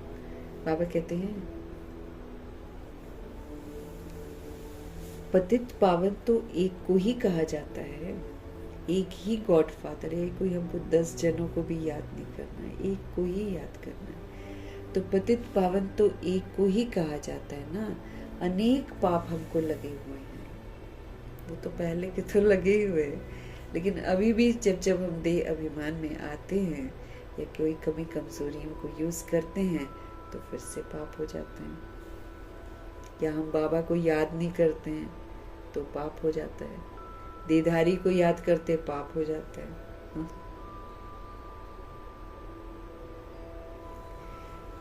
बाबा कहते हैं पतित पावन तो एक को ही कहा जाता है। एक ही गॉड फादर है, कोई हमको 10 जनों को भी याद नहीं करना है, एक को ही याद करना है। तो पतित पावन तो एक को ही कहा जाता है ना। अनेक पाप हमको लगे हुए हैं, वो तो पहले के तो लगे ही हुए हैं, लेकिन अभी भी जब हम देह अभिमान में आते हैं या कोई कमी कमजोरियों को यूज करते हैं तो फिर से पाप हो जाते हैं। या हम बाबा को याद नहीं करते हैं तो पाप हो जाता है। देहधारी को याद करते पाप हो जाता है।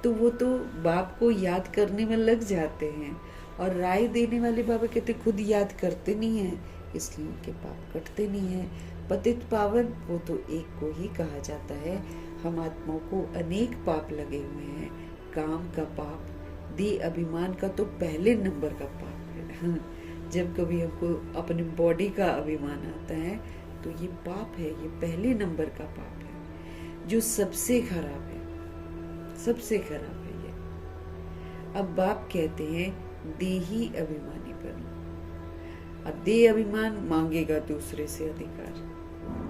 तो वो तो बाप को याद करने में लग जाते हैं, और राय देने वाले बाबा कहते खुद याद करते नहीं है, इसलिए उनके पाप कटते नहीं है। पतित पावन वो तो एक को ही कहा जाता है। हम आत्माओं को अनेक पाप लगे हुए हैं। काम का पाप, देह अभिमान का तो पहले नंबर का पाप है। जब कभी हमको अपने बॉडी का अभिमान आता है तो ये पाप है, ये पहले नंबर का पाप है, जो सबसे खराब है, सबसे खराब है ये। अब बाप कहते हैं देही अभिमानी बनो। अब देह अभिमान मांगेगा दूसरे से अधिकार,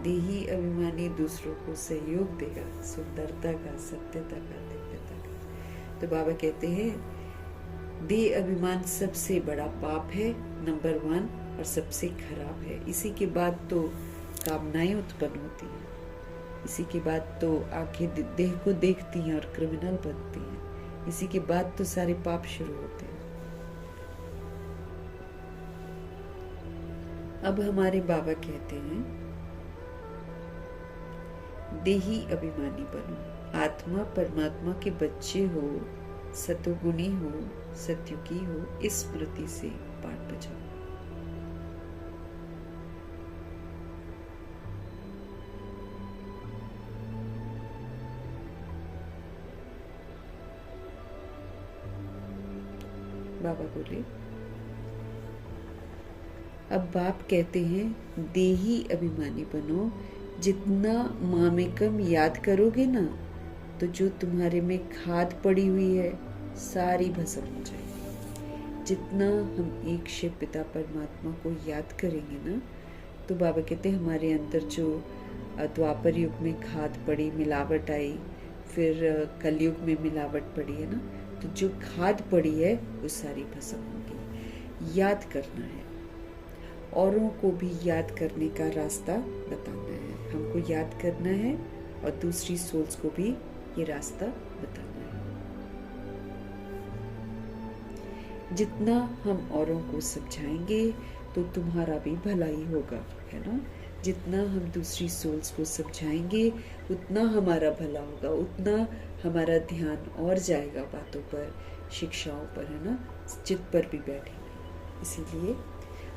देही अभिमानी दूसरों को सहयोग देगा, सुंदरता का, सत्यता का, दिव्यता का। तो बाबा कहते हैं देह अभिमान सबसे बड़ा पाप है, नंबर 1, और सबसे खराब है। इसी के बाद तो कामनाएं उत्पन्न होती हैं, इसी के बाद तो आंखें देह को देखती हैं और क्रिमिनल बनती हैं, इसी के बाद तो सारे पाप शुरू होते हैं। अब हमारे बाबा कहते हैं देही अभिमानी बनो। आत्मा परमात्मा के बच्चे हो, सतोगुणी हो, सत्युगी हो, इस स्मृति से पाठ बजाओ। बाबा बोले अब बाप कहते हैं देही अभिमानी बनो। जितना मामेकम याद करोगे ना तो जो तुम्हारे में खाद पड़ी हुई है सारी भस्म हो जाएगी। जितना हम एक शिव पिता परमात्मा को याद करेंगे ना तो बाबा कहते हैं हमारे अंदर जो द्वापर युग में खाद पड़ी, मिलावट आई, फिर कलयुग में मिलावट पड़ी है ना, तो जो खाद पड़ी है वो सारी भस्म होगी। याद करना है, औरों को भी याद करने का रास्ता बताना है। हमको याद करना है और दूसरी सोल्स को भी ये रास्ता बताना है। जितना हम औरों को समझाएंगे तो तुम्हारा भी भला ही होगा, है ना। जितना हम दूसरी सोल्स को समझाएंगे उतना हमारा भला होगा, उतना हमारा ध्यान और जाएगा बातों पर, शिक्षाओं पर, है ना, चित्त पर भी बैठेंगे। इसीलिए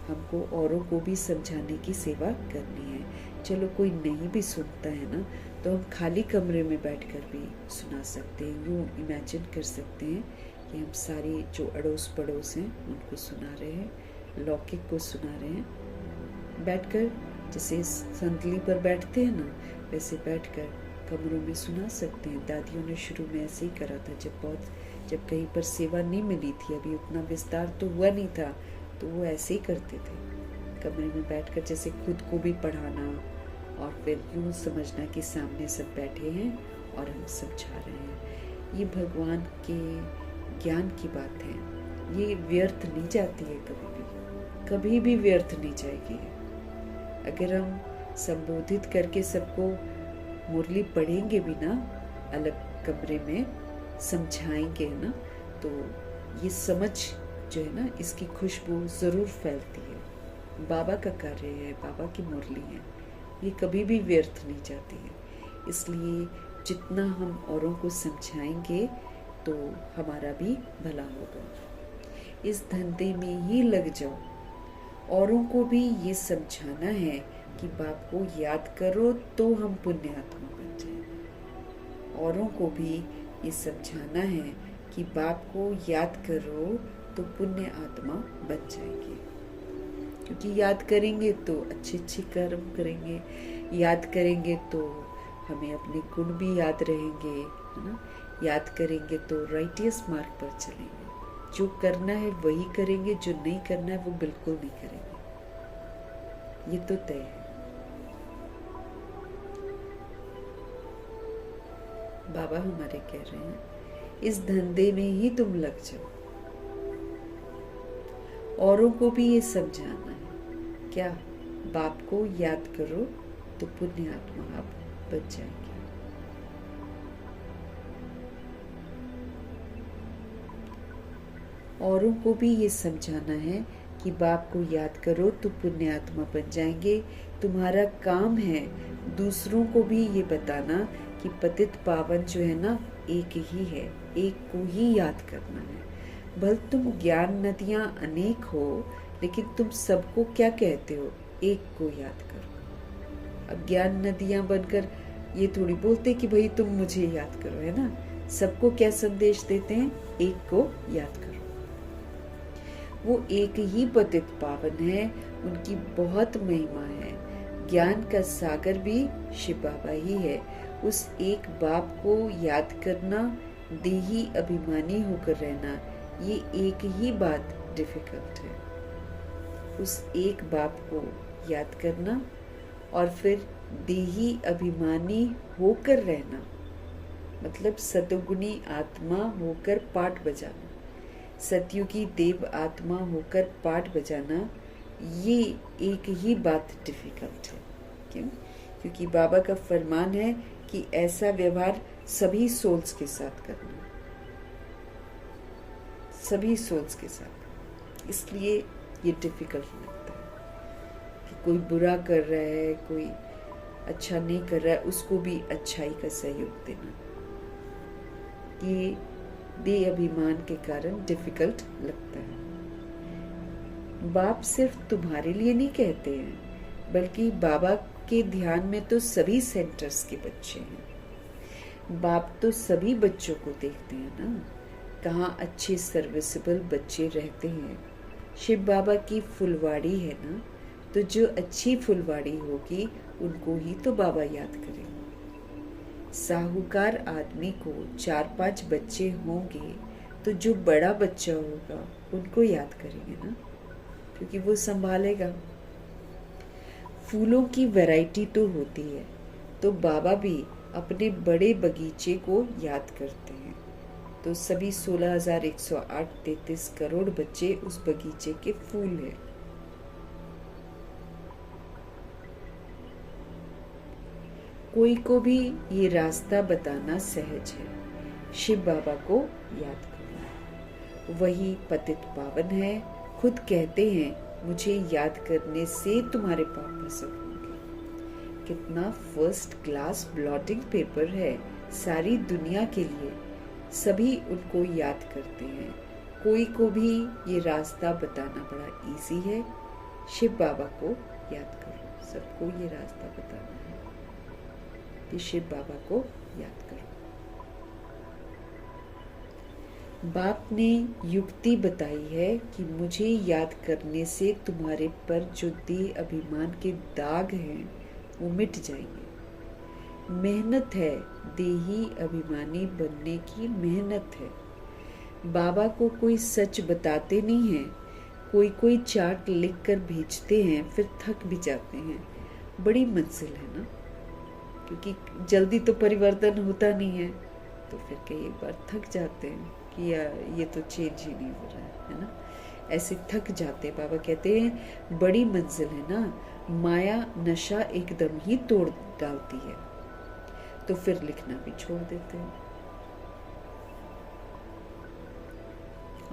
हमको औरों को भी समझाने की सेवा करनी है। चलो कोई नहीं भी सुनता है ना तो हम खाली कमरे में बैठकर भी सुना सकते हैं। यूँ इमेजिन कर सकते हैं कि हम सारी जो अड़ोस पड़ोस हैं उनको सुना रहे हैं, लौकिक को सुना रहे हैं। बैठकर जैसे संतली पर बैठते हैं ना, वैसे बैठकर कमरों में सुना सकते हैं। दादियों ने शुरू में ऐसे ही करा था, जब कहीं पर सेवा नहीं मिली थी, अभी उतना विस्तार तो हुआ नहीं था, तो वो ऐसे ही करते थे, कमरे में बैठकर जैसे खुद को भी पढ़ाना और फिर यूँ समझना कि सामने सब बैठे हैं और हम समझा रहे हैं। ये भगवान के ज्ञान की बात है, ये व्यर्थ नहीं जाती है, कभी भी व्यर्थ नहीं जाएगी। अगर हम संबोधित करके सबको मुरली पढ़ेंगे भी ना, अलग कमरे में समझाएंगे ना, तो ये समझ जो है ना, इसकी खुशबू ज़रूर फैलती है। बाबा का कार्य है, बाबा की मुरली है, ये कभी भी व्यर्थ नहीं जाती है। इसलिए जितना हम औरों को समझाएंगे तो हमारा भी भला होगा। इस धंधे में ही लग जाओ, औरों को भी ये समझाना है कि बाप को याद करो तो हम पुण्य आत्मा बन जाएंगे। औरों को भी ये समझाना है कि बाप को याद करो तो पुण्य आत्मा बन जाएंगे। क्योंकि याद करेंगे तो अच्छे अच्छे कर्म करेंगे, याद करेंगे तो हमें अपने गुण भी याद रहेंगे, है ना। याद करेंगे तो राइटियस मार्ग पर चलेंगे। जो करना है वही करेंगे, जो नहीं करना है वो बिल्कुल नहीं करेंगे, ये तो तय है। बाबा हमारे कह रहे हैं, इस धंधे में ही तुम लग जाओ। औरों को भी ये समझाना है, क्या बाप को याद करो तो पुण्य आत्मा आप बच जाएंगे। औरों को भी ये समझाना है कि बाप को याद करो तो पुण्य आत्मा बन जाएंगे। तुम्हारा काम है दूसरों को भी ये बताना कि पतित पावन जो है ना, एक ही है, एक को ही याद करना है। भले तुम ज्ञान नदियां अनेक हो, लेकिन तुम सबको क्या कहते हो, एक को याद करो। अब ज्ञान नदियां बनकर ये थोड़ी बोलते कि भाई तुम मुझे याद करो, है ना। सबको क्या संदेश देते हैं, एक को याद करो। वो एक ही पतित पावन है, उनकी बहुत महिमा है। ज्ञान का सागर भी शिव बाबा ही है। उस एक बाप को याद करना, देही अभिमानी होकर रहना, ये एक ही बात डिफिकल्ट है। उस एक बाप को याद करना और फिर देही अभिमानी होकर रहना, मतलब सतोगुणी आत्मा होकर पाठ बजाना, सतयुगी देव आत्मा होकर पाठ बजाना, ये एक ही बात डिफिकल्ट है। क्यों? क्योंकि बाबा का फरमान है कि ऐसा व्यवहार सभी सोल्स के साथ करना, सभी सोल्स के साथ। इसलिए ये डिफिकल्ट लगता है कि कोई बुरा कर रहा है, कोई अच्छा नहीं कर रहा है, उसको भी अच्छाई का सहयोग देना, ये दे अभिमान के कारण डिफिकल्ट लगता है। बाप सिर्फ तुम्हारे लिए नहीं कहते हैं, बल्कि बाबा के ध्यान में तो सभी सेंटर्स के बच्चे हैं। बाप तो सभी बच्चों को देखते हैं ना, कहाँ अच्छे सर्विसेबल बच्चे रहते हैं। शिव बाबा की फुलवाड़ी है ना, तो जो अच्छी फुलवाड़ी होगी उनको ही तो बाबा याद करेंगे। साहूकार आदमी को 4-5 बच्चे होंगे तो जो बड़ा बच्चा होगा उनको याद करेंगे ना, क्योंकि वो संभालेगा। फूलों की वैरायटी तो होती है, तो बाबा भी अपने बड़े बगीचे को याद करते हैं। तो सभी 16,108-33 करोड़ बच्चे उस बगीचे के फूल हैं। कोई को भी ये रास्ता बताना सहज है, शिव बाबा को याद करना। वही पतित पावन है, खुद कहते हैं मुझे याद करने से तुम्हारे पाप भस्म होंगे। कितना फर्स्ट क्लास ब्लॉटिंग पेपर है सारी दुनिया के लिए, सभी उनको याद करते हैं। कोई को भी ये रास्ता बताना बड़ा इजी है, शिव बाबा को याद करो। सबको ये रास्ता बताना है कि शिव बाबा को याद करो। बाप ने युक्ति बताई है कि मुझे याद करने से तुम्हारे पर जो देह अभिमान के दाग हैं वो मिट जाएंगे। मेहनत है, देही अभिमानी बनने की मेहनत है। बाबा को कोई सच बताते नहीं हैं, कोई कोई चार्ट लिख कर भेजते हैं, फिर थक भी जाते हैं। बड़ी मंजिल है ना, क्योंकि जल्दी तो परिवर्तन होता नहीं है, तो फिर कई बार थक जाते हैं कि ये तो चेंज ही नहीं हो रहा है ना, ऐसे थक जाते। बाबा कहते हैं बड़ी मंजिल है ना, माया नशा एकदम ही तोड़ डालती है, तो फिर लिखना भी छोड़ देते हैं।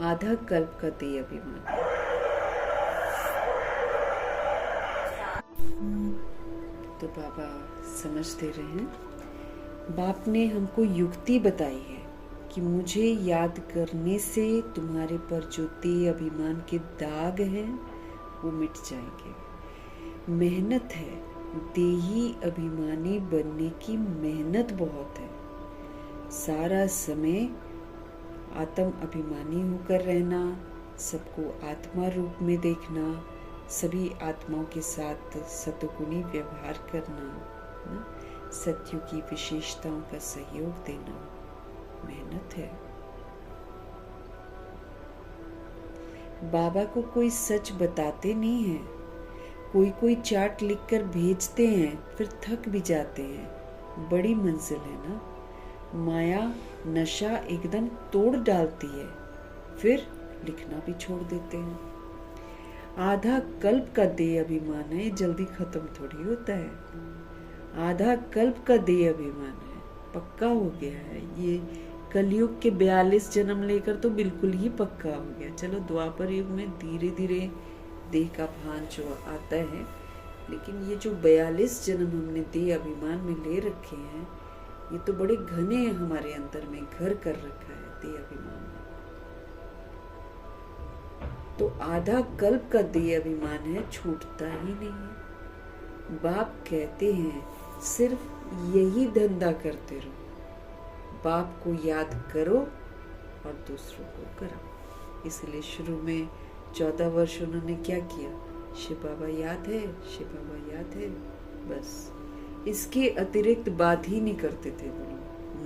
आधा कल्प का देह अभिमान। तो बाबा समझ दे रहे हैं, बाप ने हमको युक्ति बताई है कि मुझे याद करने से तुम्हारे पर जो देह अभिमान के दाग हैं वो मिट जाएंगे। मेहनत है, देही अभिमानी बनने की मेहनत बहुत है। सारा समय आत्म अभिमानी होकर रहना, सबको आत्मा रूप में देखना, सभी आत्माओं के साथ सतगुणी व्यवहार करना, सत्य की विशेषताओं का सहयोग देना मेहनत है। बाबा को कोई सच बताते नहीं हैं, कोई कोई चार्ट लिखकर भेजते हैं, फिर थक भी जाते हैं। बड़ी मंजिल है ना, माया नशा एकदम तोड़ डालती है, फिर लिखना भी छोड़ देते हैं। आधा कल्प का देह अभिमान है, जल्दी खत्म थोड़ी होता है। आधा कल्प का देह अभिमान है, पक्का हो गया है। ये कलयुग के 42 जन्म लेकर तो बिल्कुल ही पक्का हो गया। चलो द्वापर युग में धीरे धीरे देह का भान जो आता है, लेकिन ये जो 42 जन्म हमने देह अभिमान में ले रखे हैं, ये तो बड़े घने हैं, हमारे अंदर में घर कर रखा है देह अभिमान में। तो आधा कल्प का देह अभिमान है, छूटता ही नहीं है। बाप कहते हैं सिर्फ यही धंधा करते रहो, बाप को याद करो और दूसरों को कराओ। इसलिए शुरू में 14 वर्ष उन्होंने क्या किया, शिव बाबा याद है, शिव बाबा याद है, बस इसके अतिरिक्त बात ही नहीं करते थे। वो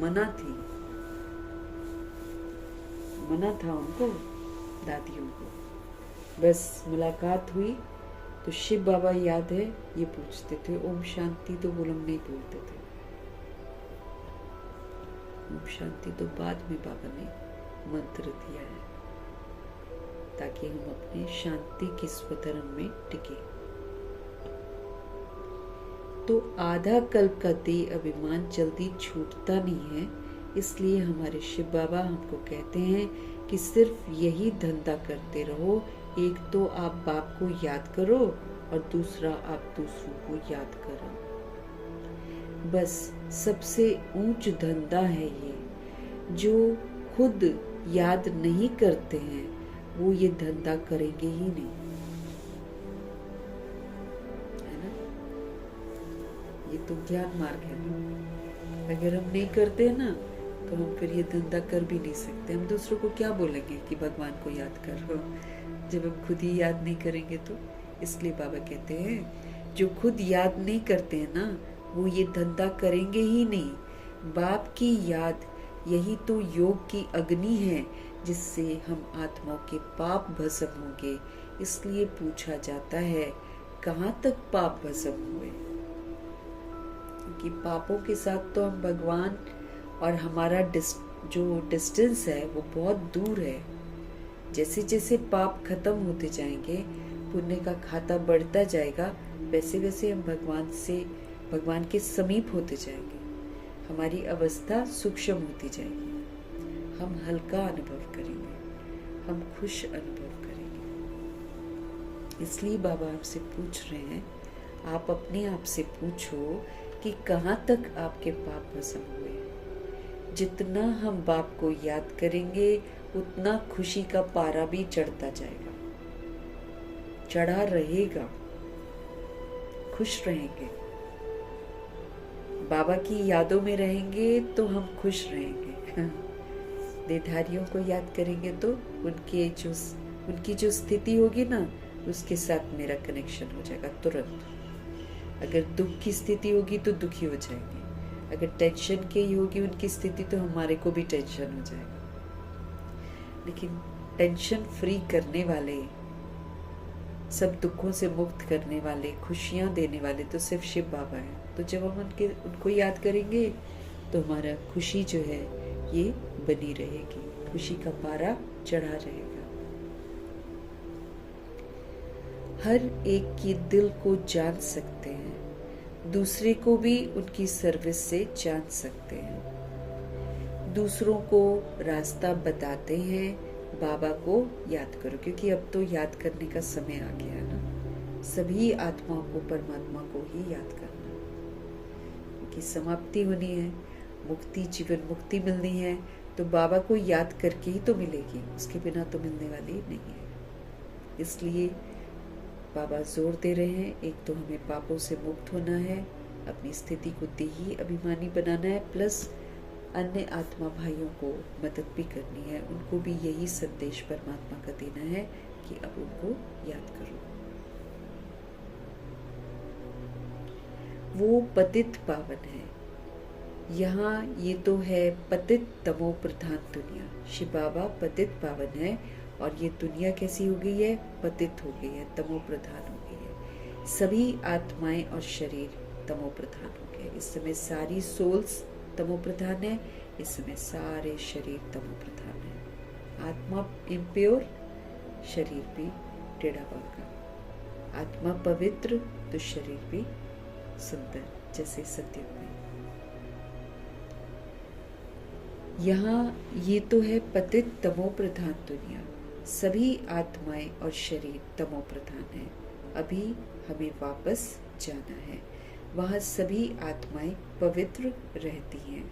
मना थी, मना था उनको, दादियों को। बस मुलाकात हुई तो शिव बाबा याद है ये पूछते थे, ओम शांति तो वो लोग नहीं बोलते थे। ओम शांति तो बाद में बाबा ने मंत्र दिया है, ताकि हम अपने शांति के स्वधर्म में टिके। तो आधा कल्प का देह अभिमान जल्दी छूटता नहीं है, इसलिए हमारे शिव बाबा हमको कहते हैं कि सिर्फ यही धंधा करते रहो। एक तो आप बाप को याद करो और दूसरा आप दूसरों को याद करो। बस सबसे ऊंच धंधा है ये। जो खुद याद नहीं करते हैं वो ये धंधा करेंगे ही नहीं, है ना। ये तो ज्ञान मार्ग है ना। अगर हम नहीं करते हैं ना तो हम फिर ये धंधा कर भी नहीं सकते। हम दूसरों को क्या बोलेंगे कि भगवान को याद करो, जब हम खुद ही याद नहीं करेंगे तो। इसलिए बाबा कहते हैं जो खुद याद नहीं करते हैं ना वो ये धंधा करेंगे ही नहीं। बाप की याद यही तो योग की अग्नि है, जिससे हम आत्माओं के पाप भस्म होंगे। इसलिए पूछा जाता है कहाँ तक पाप भस्म हुए, क्योंकि पापों के साथ तो हम भगवान और हमारा जो डिस्टेंस है वो बहुत दूर है। जैसे जैसे पाप खत्म होते जाएंगे, पुण्य का खाता बढ़ता जाएगा, वैसे वैसे हम भगवान के समीप होते जाएंगे। हमारी अवस्था सूक्ष्म होती जाएगी, हम हल्का अनुभव करेंगे, हम खुश अनुभव करेंगे। इसलिए बाबा आपसे पूछ रहे हैं, आप अपने आप से पूछो कि कहाँ तक आपके पाप भस्म हुए। जितना हम बाप को याद करेंगे उतना खुशी का पारा भी चढ़ता जाएगा, चढ़ा रहेगा, खुश रहेंगे। बाबा की यादों में रहेंगे तो हम खुश रहेंगे। देहधारियों को याद करेंगे तो उनकी जो स्थिति होगी ना, उसके साथ मेरा कनेक्शन हो जाएगा तुरंत। अगर दुख की स्थिति होगी तो दुखी हो जाएंगे, अगर टेंशन की होगी उनकी स्थिति तो हमारे को भी टेंशन हो जाएगा। लेकिन टेंशन फ्री करने वाले, सब दुखों से मुक्त करने वाले, खुशियाँ देने वाले तो सिर्फ शिव बाबा हैं। तो जब हम उनको याद करेंगे तो हमारा खुशी जो है ये बनी रहेगी, खुशी का पारा चढ़ा रहेगा। हर एक के दिल को जान सकते हैं, दूसरे को भी उनकी सर्विस से जान सकते हैं, दूसरों को रास्ता बताते हैं। बाबा को याद करो, क्योंकि अब तो याद करने का समय आ गया है ना। सभी आत्माओं को परमात्मा को ही याद करना, क्योंकि समाप्ति होनी है, मुक्ति, जीवन मुक्ति मिलनी है तो बाबा को याद करके ही तो मिलेगी, उसके बिना तो मिलने वाली नहीं है। इसलिए बाबा जोर दे रहे हैं, एक तो हमें पापों से मुक्त होना है, अपनी स्थिति को देही अभिमानी बनाना है, प्लस अन्य आत्मा भाइयों को मदद भी करनी है, उनको भी यही संदेश परमात्मा का देना है कि अब उनको याद करो। वो पतित पावन है। यहाँ ये तो है पतित तमो प्रधान दुनिया। शिव बाबा पतित पावन है और ये दुनिया कैसी हो गई है? पतित हो गई है, तमो प्रधान हो गई है। सभी आत्माएं और शरीर तमो प्रधान हो गए। इस समय सारी सोल्स तमो प्रधान है, इस समय सारे शरीर तमो प्रधान है। आत्मा इम्प्योर, शरीर भी टेढ़ा बांका। आत्मा पवित्र तो शरीर भी सुंदर, जैसे सतयुग में। यहाँ ये तो है पतित तमो प्रधान दुनिया। सभी आत्माएं और शरीर तमो प्रधान है। अभी हमें वापस जाना है, वहाँ सभी आत्माएं पवित्र रहती हैं।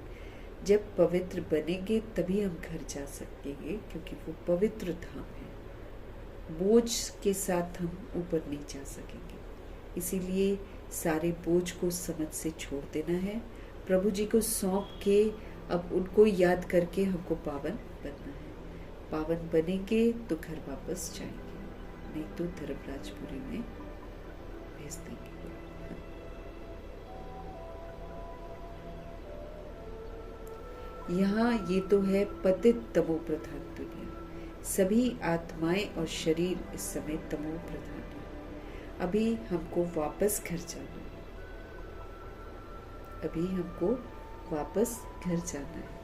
जब पवित्र बनेंगे तभी हम घर जा सकेंगे, क्योंकि वो पवित्र धाम है। बोझ के साथ हम ऊपर नहीं जा सकेंगे, इसीलिए सारे बोझ को समझ से छोड़ देना है, प्रभु जी को सौंप के अब उनको याद करके हमको पावन बनना है। पावन बनेंगे तो घर वापस जाएंगे, नहीं तो धर्मराजपुरी में भेज देंगे। यहाँ ये तो है पतित तमो प्रधान दुनिया। सभी आत्माएं और शरीर इस समय तमो प्रधान है। अभी हमको वापस घर जाना है, अभी हमको वापस घर जाना है।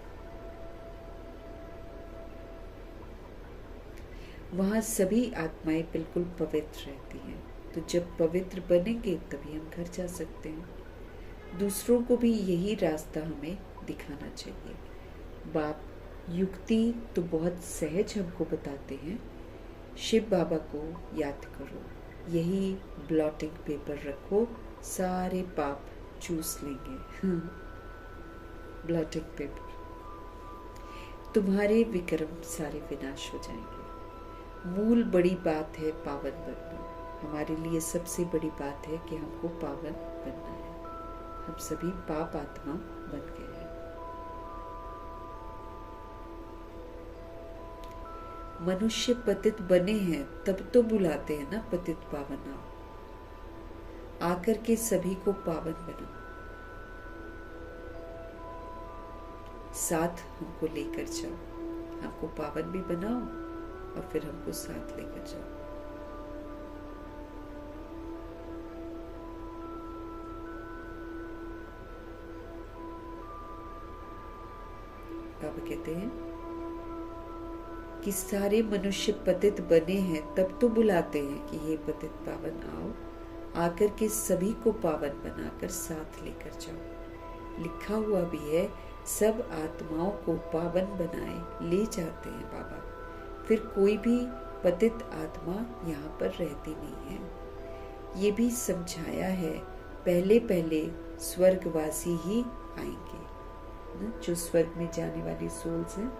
वहाँ सभी आत्माएं बिल्कुल पवित्र रहती हैं, तो जब पवित्र बनेंगे तभी हम घर जा सकते हैं। दूसरों को भी यही रास्ता हमें दिखाना चाहिए। बाप युक्ति तो बहुत सहज हमको बताते हैं, शिव बाबा को याद करो, यही ब्लॉटिंग पेपर रखो, सारे पाप चूस लेंगे। ब्लॉटिंग पेपर, तुम्हारे विक्रम सारे विनाश हो जाएंगे। मूल बड़ी बात है पावन बनना। हमारे लिए सबसे बड़ी बात है कि हमको पावन बनना है। हम सभी पाप आत्मा बन गए हैं। मनुष्य पतित बने हैं तब तो बुलाते हैं ना, पतित पावन आओ, आकर के सभी को पावन बनाओ, साथ हमको लेकर जाओ, हमको पावन भी बनाओ और फिर हमको साथ लेकर जाओ। बाबा कहते हैं कि सारे मनुष्य पतित बने हैं तब तो बुलाते हैं कि ये पतित पावन आओ, आकर के सभी को पावन बनाकर साथ लेकर जाओ। लिखा हुआ भी है, सब आत्माओं को पावन बनाए ले जाते हैं बाबा। फिर कोई भी पतित आत्मा यहाँ पर रहती नहीं है। ये भी समझाया है, पहले पहले स्वर्गवासी ही आएंगे, जो स्वर्ग में जाने वाली सोल्स हैं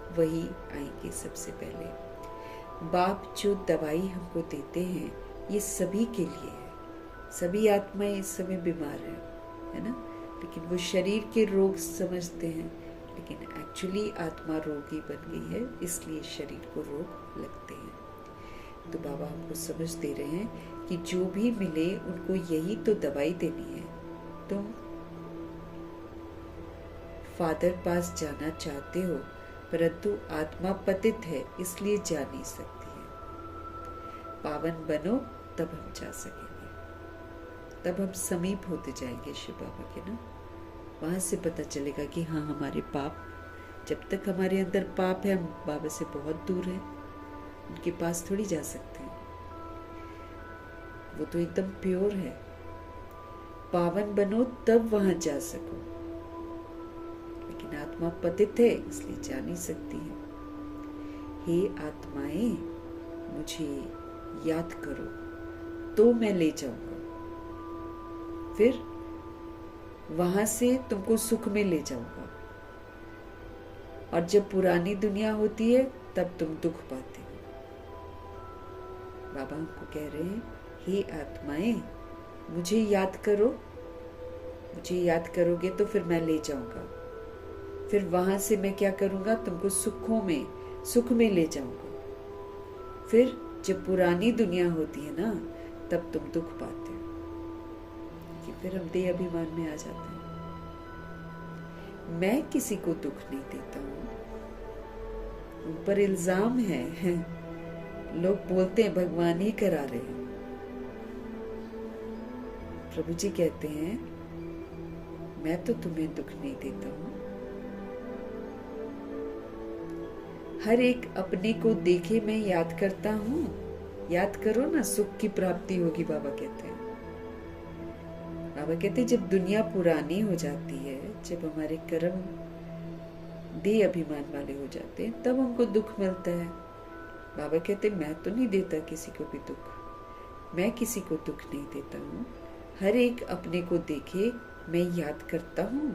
वही आएंगे सबसे पहले। बाप जो दवाई हमको देते हैं ये सभी के लिए है। सभी आत्माएं इस समय बीमार है ना, लेकिन वो शरीर के रोग समझते हैं, लेकिन एक्चुअली आत्मा रोगी बन गई है, इसलिए शरीर को रोग लगते हैं। तो बाबा हमको समझ दे रहे हैं कि जो भी मिले उनको यही तो दवाई देनी है। तुम फादर पास जाना चाहते हो, परंतु आत्मा पतित है, इसलिए जा नहीं सकती है। पावन बनो तब हम जा सकेंगे, तब हम समीप होते जाएंगे शिव बाबा के ना। वहां से पता चलेगा कि हाँ, हमारे पाप, जब तक हमारे अंदर पाप है हम बाबा से बहुत दूर हैं, उनके पास थोड़ी जा सकते हैं। वो तो एकदम प्योर है। पावन बनो तब वहां जा सको, लेकिन आत्मा पतित है, इसलिए जा नहीं सकती है। हे आत्माएं, मुझे याद करो तो मैं ले जाऊंगा, फिर वहां से तुमको सुख में ले जाऊंगा। और जब पुरानी दुनिया होती है तब तुम दुख पाते हो। बाबा हमको कह रहे हैं, हे आत्माएं, मुझे याद करो, मुझे याद करोगे तो फिर मैं ले जाऊंगा, फिर वहां से मैं क्या करूंगा, तुमको सुख में ले जाऊंगा। फिर जब पुरानी दुनिया होती है ना, तब तुम दुख पाते हो, कि फिर हम देह अभिमान में आ जाते हैं। मैं किसी को दुख नहीं देता हूं, उन पर इल्जाम है, लोग बोलते हैं भगवान ही करा रहे हैं। प्रभु जी कहते हैं, मैं तो तुम्हें दुख नहीं देता हूं। हर एक अपने को देखे मैं याद करता हूं। याद करो ना, सुख की प्राप्ति होगी, बाबा कहते हैं। बाबा कहते हैं, जब दुनिया पुरानी हो जाती है, जब हमारे कर्म देह अभिमान वाले हो जाते हैं, तब हमको दुख मिलता है। बाबा कहते, मैं तो नहीं देता किसी को भी दुख, मैं किसी को दुख नहीं देता हूँ। हर एक अपने को देखे मैं याद करता हूँ,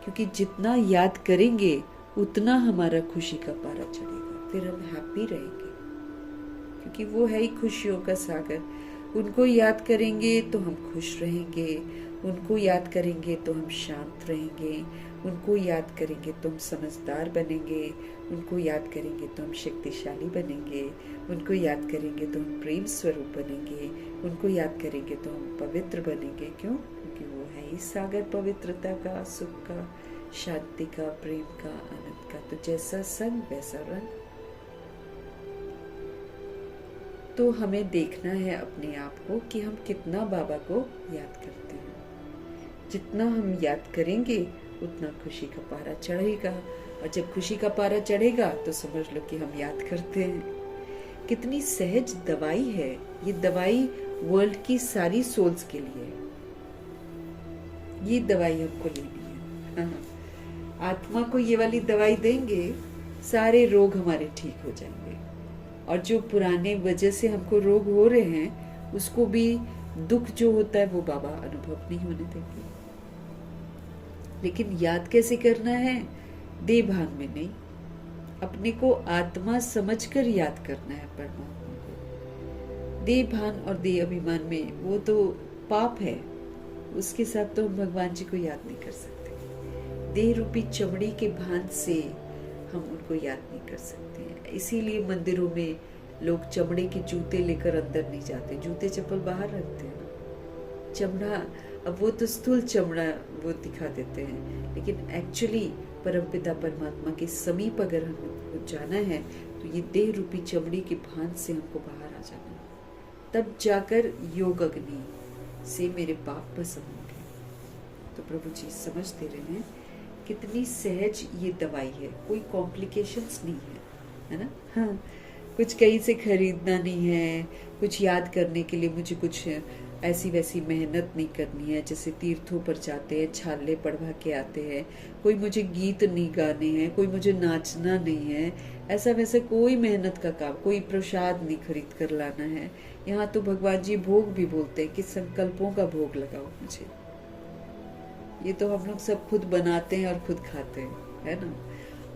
क्योंकि जितना याद करेंगे उतना हमारा खुशी का पारा चढ़ेगा, फिर हम हैप्पी रहेंगे, क्योंकि वो है ही खुशियों का सागर। उनको याद करेंगे तो हम खुश रहेंगे, उनको याद करेंगे तो हम शांत रहेंगे, उनको याद करेंगे तो हम समझदार बनेंगे, उनको याद करेंगे तो हम शक्तिशाली बनेंगे, उनको याद करेंगे तो हम प्रेम स्वरूप बनेंगे, उनको याद करेंगे तो हम पवित्र बनेंगे। क्यों? क्योंकि वो है ही सागर पवित्रता का, सुख का, शांति का, प्रेम का, आनंद का। तो जैसा संग वैसा रंग। तो हमें देखना है अपने आप को कि हम कितना बाबा को याद करते हैं। जितना हम याद करेंगे उतना खुशी का पारा चढ़ेगा, और जब खुशी का पारा चढ़ेगा तो समझ लो कि हम याद करते हैं। कितनी सहज दवाई है ये। दवाई वर्ल्ड की सारी सोल्स के लिए है, ये दवाई हमको लेनी है। हाँ, आत्मा को ये वाली दवाई देंगे, सारे रोग हमारे ठीक हो जाएंगे। और जो पुराने वजह से हमको रोग हो रहे हैं, उसको भी दुख जो होता है वो बाबा अनुभव नहीं होने देंगे। लेकिन याद कैसे करना है? देह भान में नहीं, अपने को आत्मा समझकर याद करना है परमात्मा को। देह भान और देह अभिमान में वो तो पाप है, उसके साथ तो हम भगवान जी को याद नहीं कर सकते। देह रूपी चमड़ी के भान से हम उनको याद नहीं कर सकते हैं। इसीलिए मंदिरों में लोग चमड़े के जूते लेकर अंदर नहीं जाते, जूते चप्पल बाहर रखते हैं ना। चमड़ा, अब वो तो स्थूल चमड़ा वो दिखा देते हैं, लेकिन एक्चुअली परमपिता परमात्मा के समीप अगर हमको जाना है तो ये देह रूपी चमड़ी के भान से हमको बाहर आ जाना है। तब जाकर योग अग्नि से मेरे पाप भस्म होंगे। तो प्रभु जी समझ दे रहे हैं कितनी सहज ये दवाई है, कोई कॉम्प्लिकेशंस नहीं है ना। हाँ, कुछ कहीं से खरीदना नहीं है, कुछ याद करने के लिए मुझे कुछ ऐसी वैसी मेहनत नहीं करनी है। जैसे तीर्थों पर जाते हैं, छाले पढ़वा के आते हैं, कोई मुझे गीत नहीं गाने हैं, कोई मुझे नाचना नहीं है, ऐसा वैसा कोई मेहनत का काम, कोई प्रसाद नहीं खरीद कर लाना है। यहाँ तो भगवान जी भोग भी बोलते हैं कि संकल्पों का भोग लगाओ मुझे। ये तो हम लोग सब खुद बनाते हैं और खुद खाते हैं, है ना।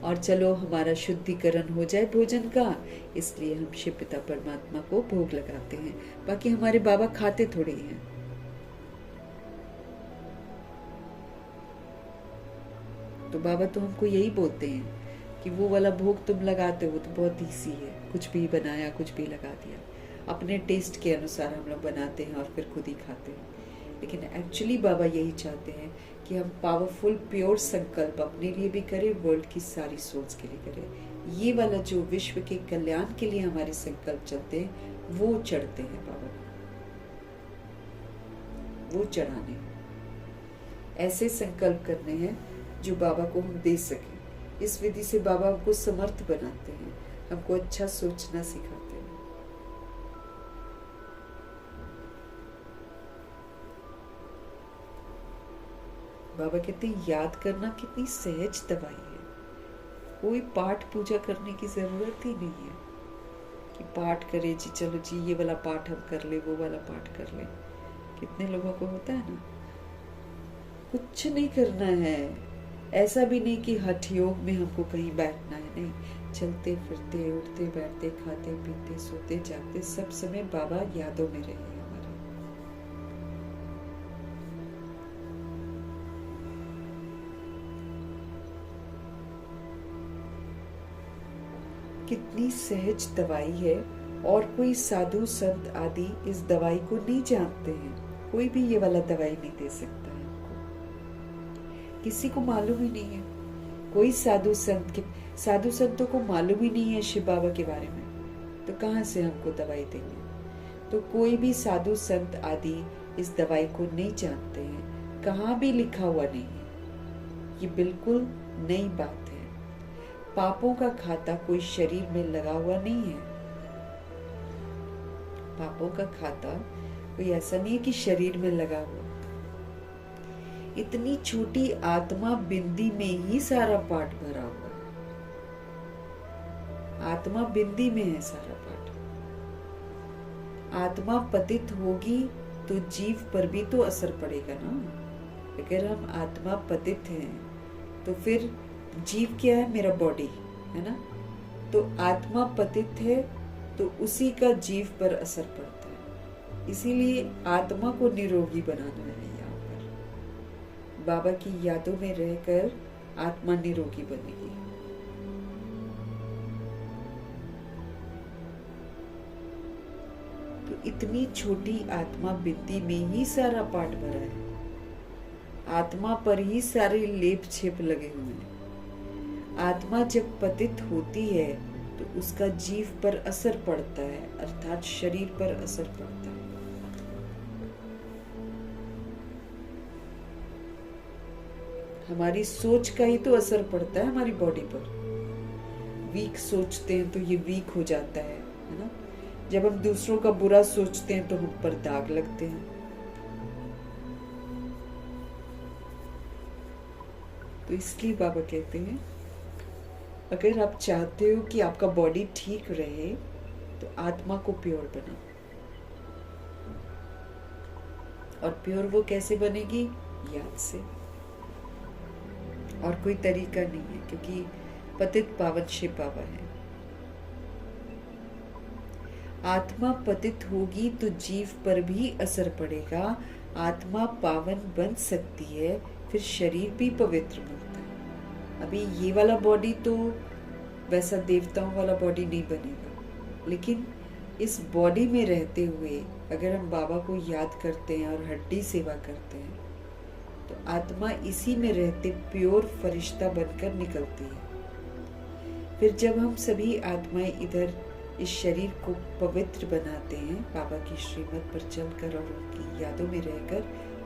और चलो हमारा शुद्धिकरण हो जाए भोजन का, इसलिए हम शिव पिता परमात्मा को भोग लगाते हैं। बाकी हमारे बाबा खाते थोड़े हैं। तो बाबा तो हमको यही बोलते हैं कि वो वाला भोग तुम लगाते हो तो बहुत ईजी है, कुछ भी बनाया, कुछ भी लगा दिया, अपने टेस्ट के अनुसार हम लोग बनाते हैं और फिर खुद ही खाते हैं। लेकिन एक्चुअली बाबा यही चाहते हैं कि हम पावरफुल प्योर संकल्प अपने लिए भी करें, वर्ल्ड की सारी सोल्स के लिए करें। ये वाला जो विश्व के कल्याण के लिए हमारे संकल्प चलते हैं वो चढ़ते हैं बाबा को, वो चढ़ाने, ऐसे संकल्प करने हैं जो बाबा को हम दे सकें। इस विधि से बाबा हमको समर्थ बनाते हैं, हमको अच्छा सोचना सिखाते हैं। बाबा कहते हैं याद करना कितनी सहज दवाई है, कोई पाठ पूजा करने की जरूरत ही नहीं है कि पाठ करे जी, चलो जी ये वाला पाठ हम कर ले, वो वाला पाठ कर ले। कितने लोगों को होता है ना, कुछ नहीं करना है। ऐसा भी नहीं कि हठ योग में हमको कहीं बैठना है, नहीं, चलते फिरते, उठते बैठते, खाते पीते, सोते जागते, सब समय बाबा यादों में रहे हमारे। कितनी सहज दवाई है, और कोई साधु संत आदि इस दवाई को नहीं जानते हैं। कोई भी ये वाला दवाई नहीं दे सकता है हमको, किसी को मालूम ही नहीं है। कोई साधु संतों को मालूम ही नहीं है शिव बाबा के बारे में, तो कहाँ से हमको दवाई देंगे। तो कोई भी साधु संत आदि इस दवाई को नहीं जानते हैं, कहाँ भी लिखा हुआ नहीं है। ये बिल्कुल नई बात है। पापों का खाता कोई शरीर में लगा हुआ नहीं है। पापों का खाता कोई ऐसा नहीं है कि शरीर में लगा हुआ। इतनी छोटी आत्मा बिंदी में ही सारा पाठ भरा हुआ है। आत्मा बिंदी में है सारा पाठ। आत्मा पतित होगी तो जीव पर भी तो असर पड़ेगा ना। अगर हम आत्मा पतित हैं तो फिर जीव क्या है, मेरा बॉडी है ना। तो आत्मा पतित है तो उसी का जीव पर असर पड़ता है। इसीलिए आत्मा को निरोगी बनाना है। यहाँ पर बाबा की यादों में रहकर आत्मा निरोगी बनेगी। तो इतनी छोटी आत्मा बिंदी में ही सारा पाठ भरा है। आत्मा पर ही सारे लेप छेप लगे हुए हैं। आत्मा जब पतित होती है तो उसका जीव पर असर पड़ता है, अर्थात शरीर पर असर पड़ता है। हमारी सोच का ही तो असर पड़ता है हमारी बॉडी पर। वीक सोचते हैं तो ये वीक हो जाता है ना। जब हम दूसरों का बुरा सोचते हैं तो हम पर दाग लगते हैं। तो इसलिए बाबा कहते हैं अगर आप चाहते हो कि आपका बॉडी ठीक रहे तो आत्मा को प्योर बनाओ। और प्योर वो कैसे बनेगी? याद से। और कोई तरीका नहीं है, क्योंकि पतित पावन शिव बाबा है। आत्मा पतित होगी तो जीव पर भी असर पड़ेगा। आत्मा पावन बन सकती है, फिर शरीर भी पवित्र बनता है। अभी ये वाला बॉडी तो वैसा देवताओं वाला बॉडी नहीं बनेगा, लेकिन इस बॉडी में रहते हुए अगर हम बाबा को याद करते हैं और हड्डी सेवा करते हैं तो आत्मा इसी में रहते प्योर फरिश्ता बनकर निकलती है। फिर जब हम सभी आत्माएं इधर इस शरीर को पवित्र बनाते हैं बाबा की श्रीमत पर चलकर और उनकी यादों में रहकर,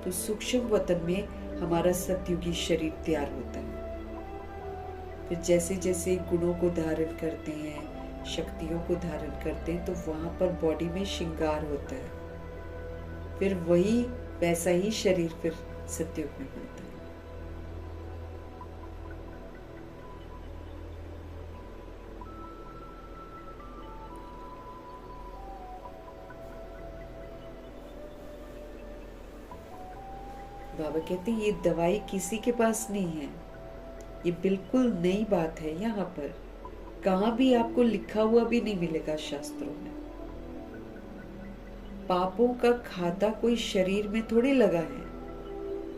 तो सूक्ष्म वतन में हमारा सतयुगी शरीर तैयार होता है। फिर जैसे जैसे गुणों को धारण करते हैं, शक्तियों को धारण करते हैं, तो वहां पर बॉडी में श्रृंगार होता है। फिर वही वैसा ही शरीर फिर सतयुग में बनता है। बाबा कहते हैं ये दवाई किसी के पास नहीं है। ये बिल्कुल नई बात है। यहाँ पर कहाँ भी आपको लिखा हुआ भी नहीं मिलेगा शास्त्रों में। पापों का खाता कोई शरीर में थोड़ी लगा है।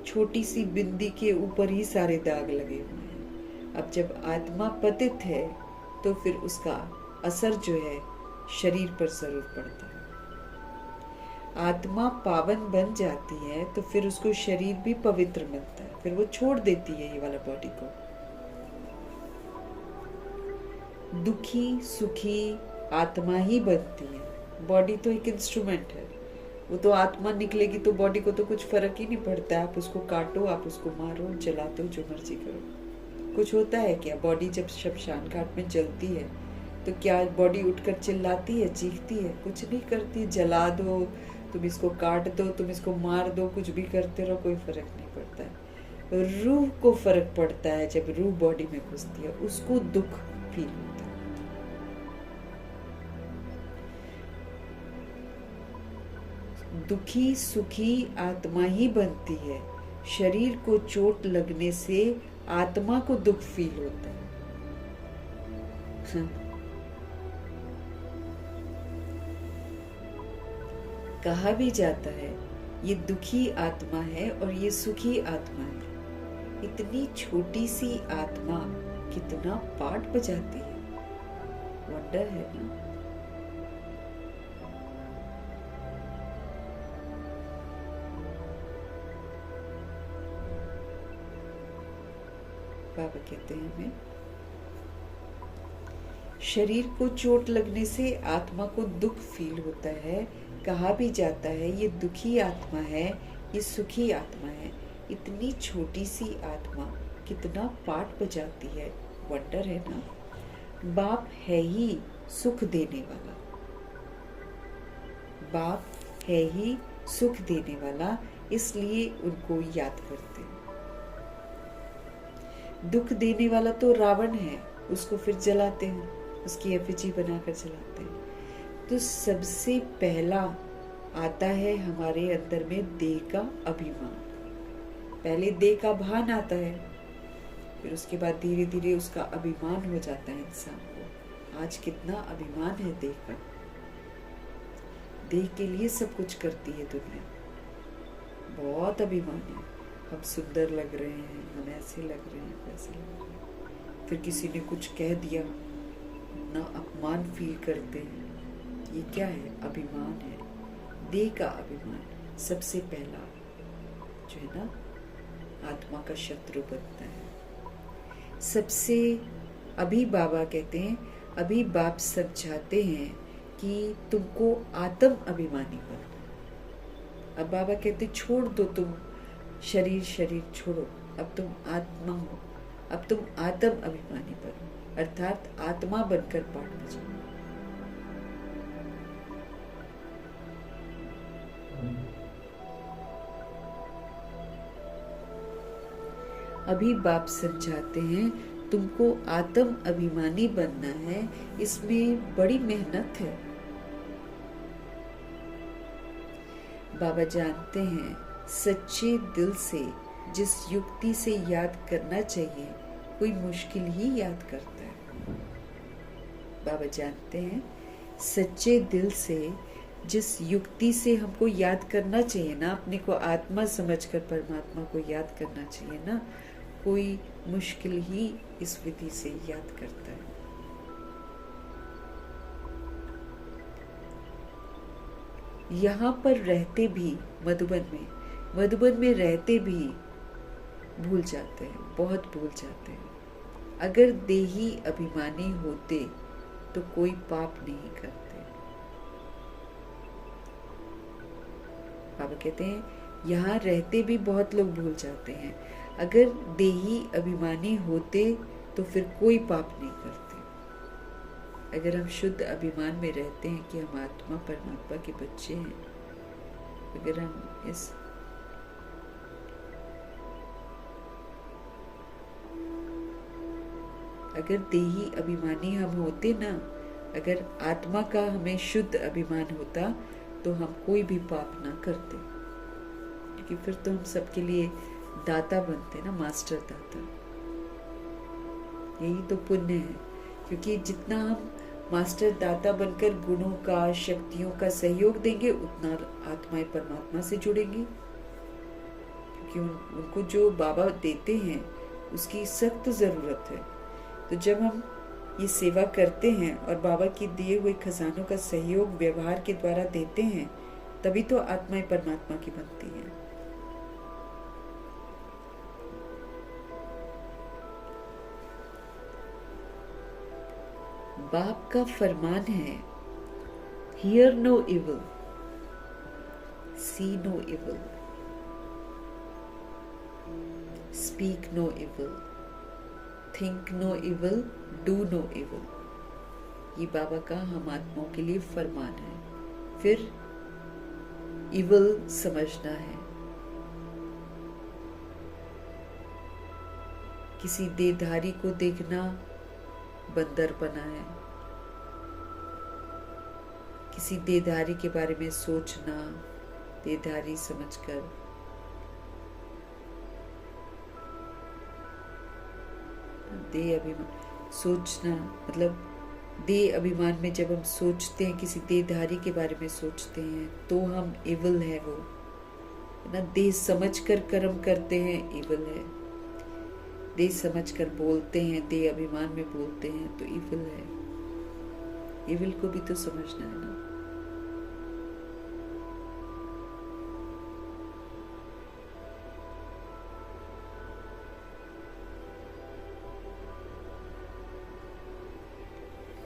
छोटी सी बिंदी के ऊपर ही सारे दाग लगे हुए हैं। अब जब आत्मा पतित है तो फिर उसका असर जो है शरीर पर जरूर पड़ता है। आत्मा पावन बन जाती है तो फिर उसको शरीर भी पवित्र मिलता है, फिर वो छोड़ देती है ये वाला बॉडी को। दुखी सुखी आत्मा ही बनती है। बॉडी तो एक इंस्ट्रूमेंट है, वो तो आत्मा निकलेगी तो बॉडी को तो कुछ फर्क ही नहीं पड़ता। आप उसको काटो, आप उसको मारो, जला दो, जो मर्जी करो। कुछ होता है क्या? बॉडी जब शमशान घाट में जलती है तो क्या बॉडी उठकर चिल्लाती है, चीखती है? कुछ नहीं करती। जला दो, तुम इसको काट दो, तुम इसको मार दो, कुछ भी करते रहो, कोई फर्क नहीं पड़ता है। रूह को फर्क पड़ता है जब रूह बॉडी में घुसती है, उसको दुख फील होता है। दुखी सुखी आत्मा ही बनती है। शरीर को चोट लगने से आत्मा को दुख फील होता है। कहा भी जाता है ये दुखी आत्मा है और ये सुखी आत्मा है। इतनी छोटी सी आत्मा कितना पाठ बजाती है, वंडर है ना। बाबा कहते हैं हमें, शरीर को चोट लगने से आत्मा को दुख फील होता है। कहा भी जाता है ये दुखी आत्मा है, ये सुखी आत्मा है। इतनी छोटी सी आत्मा कितना पाठ बजाती है, वंडर है ना। बाप है ही सुख देने वाला, बाप है ही सुख देने वाला, इसलिए उनको याद करते हैं। दुख देने वाला तो रावण है, उसको फिर जलाते हैं, उसकी एफिजी बनाकर जलाते हैं। तो सबसे पहला आता है हमारे अंदर में देह का अभिमान। पहले देह का भान आता है, फिर उसके बाद धीरे धीरे उसका अभिमान हो जाता है इंसान को। आज कितना अभिमान है देह का। देह के लिए सब कुछ करती है दुनिया, बहुत अभिमान है। हम सुंदर लग रहे हैं, हम ऐसे लग रहे हैं, वैसे लग रहे हैं। फिर किसी ने कुछ कह दिया, अपना अपमान फील करते हैं। ये क्या है? अभिमान है, देह का अभिमान। सबसे पहला जो है ना, आत्मा का शत्रु बनता है। सबसे अभी बाबा कहते हैं, अभी बाप समझाते हैं कि तुमको आत्म अभिमानी बनना। अब बाबा कहते छोड़ दो, तुम शरीर छोड़ो, अब तुम आत्मा हो, अब तुम आत्म अभिमानी बनो, अर्थात आत्मा बनकर पाठ बजाओ। अभी बाप समझाते हैं तुमको आत्म अभिमानी बनना है, इसमें बड़ी मेहनत है। बाबा जानते हैं सच्चे दिल से जिस युक्ति से याद करना चाहिए कोई मुश्किल ही याद करता है। बाबा जानते हैं सच्चे दिल से जिस युक्ति से हमको याद करना चाहिए ना, अपने को आत्मा समझकर परमात्मा को याद करना चाहिए ना, कोई मुश्किल ही इस विधि से याद करता है। यहाँ पर रहते भी मधुबन में रहते भी भूल जाते हैं, बहुत भूल जाते हैं। अगर देही अभिमानी होते तो कोई पाप नहीं करते। बाबा कहते हैं यहाँ रहते भी बहुत लोग भूल जाते हैं। अगर देही अभिमानी होते तो फिर कोई पाप नहीं करते। अगर हम शुद्ध अभिमान में रहते हैं कि हम आत्मा परमात्मा के बच्चे हैं, अगर हम इस अगर देही अभिमानी हम होते ना, अगर आत्मा का हमें शुद्ध अभिमान होता तो हम कोई भी पाप ना करते, क्योंकि फिर तो हम सबके लिए दाता बनते ना, मास्टर दाता। यही तो पुण्य है, क्योंकि जितना हम मास्टर दाता बनकर गुणों का, शक्तियों का सहयोग देंगे उतना आत्माएं परमात्मा से जुड़ेंगी। क्योंकि उनको जो बाबा देते हैं उसकी सख्त ज़रूरत है। तो जब हम ये सेवा करते हैं और बाबा की दिए हुए खजानों का सहयोग व्यवहार के द्वारा देते हैं, तभी तो आत्माएं परमात्मा की बनती हैं। बाप का फरमान है, hear no evil, see no evil, speak no evil, think no evil, do no evil. ये बाबा का हम आत्माओं के लिए फरमान है। फिर इविल समझना है। किसी देहधारी को देखना बंदर बना है, किसी देहधारी के बारे में सोचना देहधारी समझकर, देह अभिमान सोचना मतलब देह अभिमान में जब हम सोचते हैं, किसी देहधारी के बारे में सोचते हैं, तो हम इविल है वो ना। देह समझकर कर्म करते हैं, इविल है। देह समझकर बोलते हैं, देह अभिमान में बोलते हैं, तो इविल है। इविल को भी तो समझना है ना।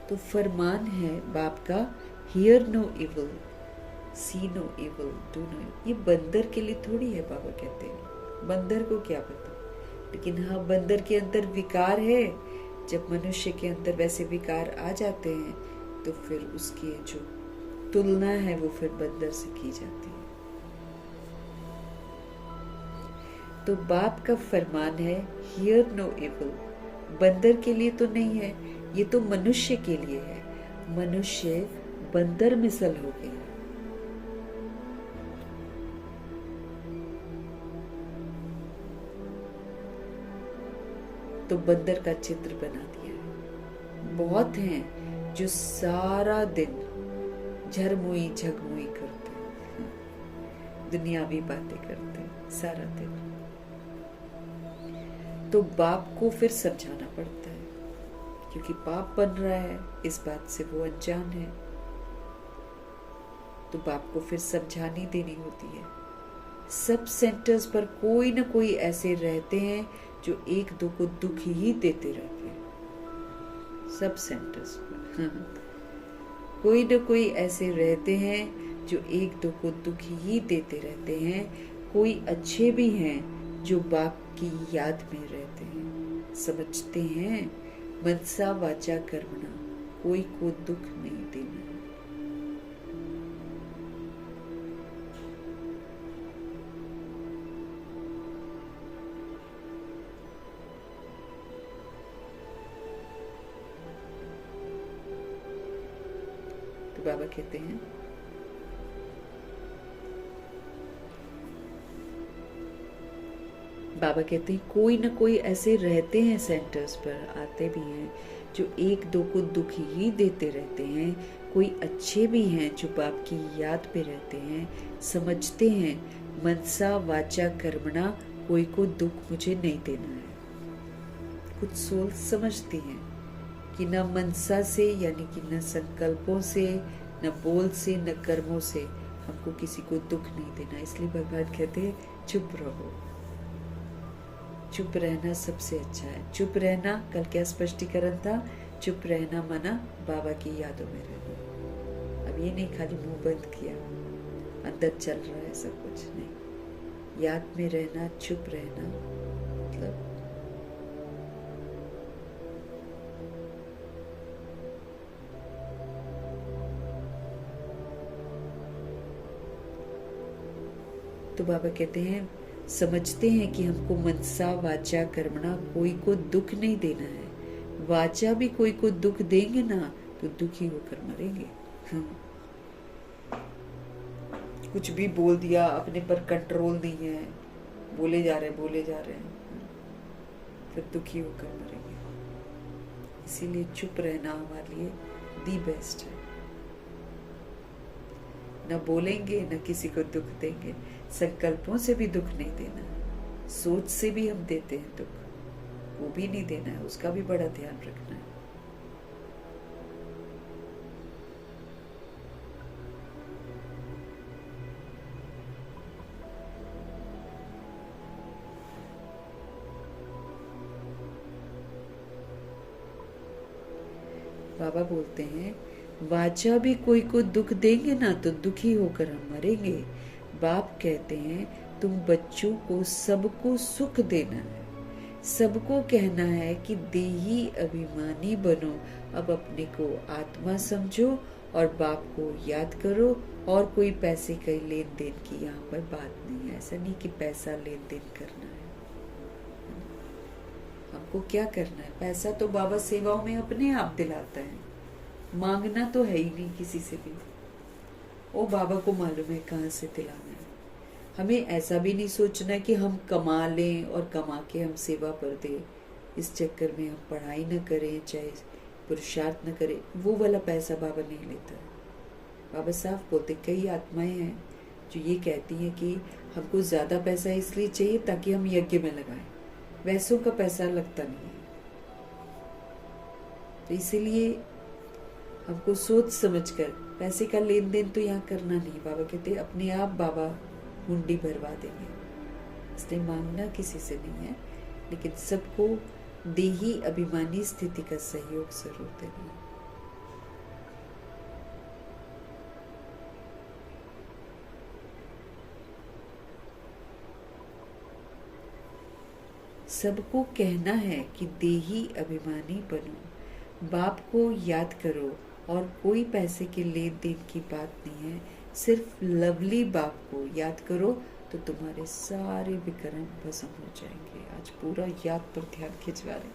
तो फरमान है बाप का, hear no evil, see no evil, do no evil. ये बंदर के लिए थोड़ी है, बाबा कहते हैं। बंदर को क्या पता, लेकिन हाँ बंदर के अंदर विकार है। जब मनुष्य के अंदर वैसे विकार आ जाते हैं तो फिर उसकी जो तुलना है वो फिर बंदर से की जाती है। तो बाप का फरमान है, हियर नो इविल। बंदर के लिए तो नहीं है, ये तो मनुष्य के लिए है। मनुष्य बंदर मिसल हो गया। तो बंदर का चित्र बना दिया है। बहुत हैं जो सारा दिन झरमुई झगमुई करते हैं, दुनियावी बातें करते हैं सारा दिन। तो बाप को फिर समझाना पड़ता है, क्योंकि पाप बन रहा है, इस बात से वो अनजान है। तो बाप को फिर समझानी देनी होती है। सब सेंटर्स पर कोई ना कोई ऐसे रहते हैं जो एक दो को दुख ही देते रहते हैं। सब सेंटर्स पर कोई ना कोई ऐसे रहते हैं जो एक दो को दुख ही देते रहते हैं। कोई अच्छे भी हैं जो बाप की याद में रहते हैं, समझते हैं मनसा वाचा कर्मणा, कोई को दुख नहीं देना। तो बाबा कहते हैं, बाबा कहते हैं कोई ना कोई ऐसे रहते हैं, सेंटर्स पर आते भी हैं जो एक दो को दुख ही देते रहते हैं। कोई अच्छे भी हैं जो बाप की याद पे रहते हैं, समझते हैं मनसा वाचा कर्मणा, कोई को दुख मुझे नहीं देना है। कुछ सोच समझती हैं कि न मनसा से यानी कि न संकल्पों से, न बोल से, न कर्मों से हमको किसी को दुख नहीं देना। इसलिए भगवान कहते हैं चुप रहो। चुप रहना सबसे अच्छा है। चुप रहना, कल क्या स्पष्टीकरण था, चुप रहना माना बाबा की यादों में रहना। अब ये नहीं खाली मुंह बंद किया, अंदर चल रहा है सब कुछ नहीं। याद में रहना, चुप रहना मतलब तो बाबा कहते हैं समझते हैं कि हमको मनसा वाचा कर्मणा, कोई को दुख नहीं देना है। वाचा भी कोई को दुख देंगे ना तो दुखी होकर मरेंगे। कुछ भी बोल दिया, अपने पर कंट्रोल नहीं है, बोले जा रहे हैं, फिर दुखी होकर मरेंगे। इसीलिए चुप रहना हमारे लिए दी बेस्ट है। न बोलेंगे, न किसी को दुख देंगे। संकल्पों से भी दुख नहीं देना, सोच से भी हम देते हैं दुख। वो भी नहीं देना है, उसका भी बड़ा ध्यान रखना है। बाबा बोलते हैं, वाचा भी कोई को दुख देंगे ना तो दुखी होकर हम मरेंगे। बाप कहते हैं, तुम बच्चों को सबको सुख देना है, सबको कहना है कि देही अभिमानी बनो। अब अपने को आत्मा समझो और बाप को याद करो। और कोई पैसे का लेन देन की यहाँ पर बात नहीं है। ऐसा नहीं कि पैसा लेन देन करना है। हमको क्या करना है? पैसा तो बाबा सेवाओं में अपने आप दिलाता है, मांगना तो है ही नहीं किसी से भी। वो बाबा को मालूम है कहाँ से दिलाना है। हमें ऐसा भी नहीं सोचना कि हम कमा लें और कमा के हम सेवा पर दें। इस चक्कर में हम पढ़ाई न करें, चाहे पुरुषार्थ न करें, वो वाला पैसा बाबा नहीं लेता है। बाबा साफ बोलते, कई आत्माएं हैं जो ये कहती हैं कि हमको ज़्यादा पैसा इसलिए चाहिए ताकि हम यज्ञ में लगाएं। वैसों का पैसा लगता नहीं है। तो इसीलिए हमको सोच समझकर पैसे का लेन देन तो यहाँ करना नहीं। बाबा कहते अपने आप बाबा हुंडी भरवा देंगे। इसलिए मांगना किसी से नहीं है, लेकिन सबको देही अभिमानी स्थिति का सहयोग जरूर देना है। सबको कहना है कि देही अभिमानी बनो, बाप को याद करो। और कोई पैसे के लेन देन की बात नहीं है, सिर्फ लवली बाप को याद करो तो तुम्हारे सारे विक्रम भस्म हो जाएंगे। आज पूरा याद पर ध्यान खिंचवा रहे,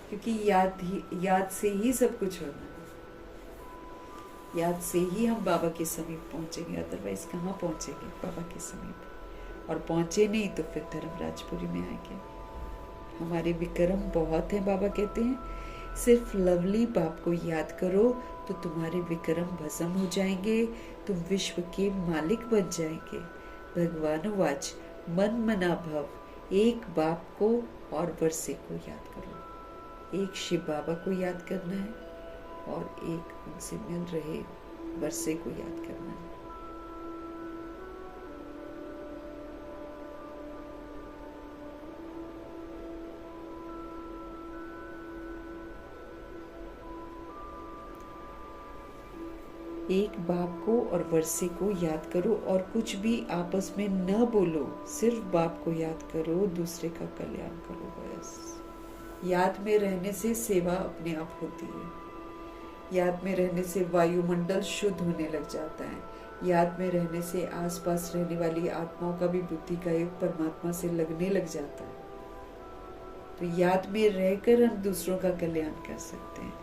क्योंकि याद से ही सब कुछ होना है। याद से ही हम बाबा के समीप पहुंचेंगे, अदरवाइज कहाँ पहुंचेंगे बाबा के समीप। और पहुंचे नहीं तो फिर धर्मराजपुरी में आएंगे। हमारे विक्रम बहुत हैं। बाबा कहते हैं सिर्फ लवली बाप को याद करो तो तुम्हारे विक्रम भस्म हो जाएंगे, तुम विश्व के मालिक बन जाएंगे। भगवान वाच मन मना भव, एक बाप को और वर्षे को याद करो। एक शिव बाबा को याद करना है और एक उनसे मिल रहे वर्षे को याद करना है। एक बाप को और वर्षे को याद करो और कुछ भी आपस में न बोलो, सिर्फ बाप को याद करो, दूसरे का कल्याण करो। बस याद में रहने से सेवा अपने आप होती है। याद में रहने से वायुमंडल शुद्ध होने लग जाता है। याद में रहने से आसपास रहने वाली आत्माओं का भी बुद्धि का योग परमात्मा से लगने लग जाता है। तो याद में रहकर हम दूसरों का कल्याण कर सकते हैं।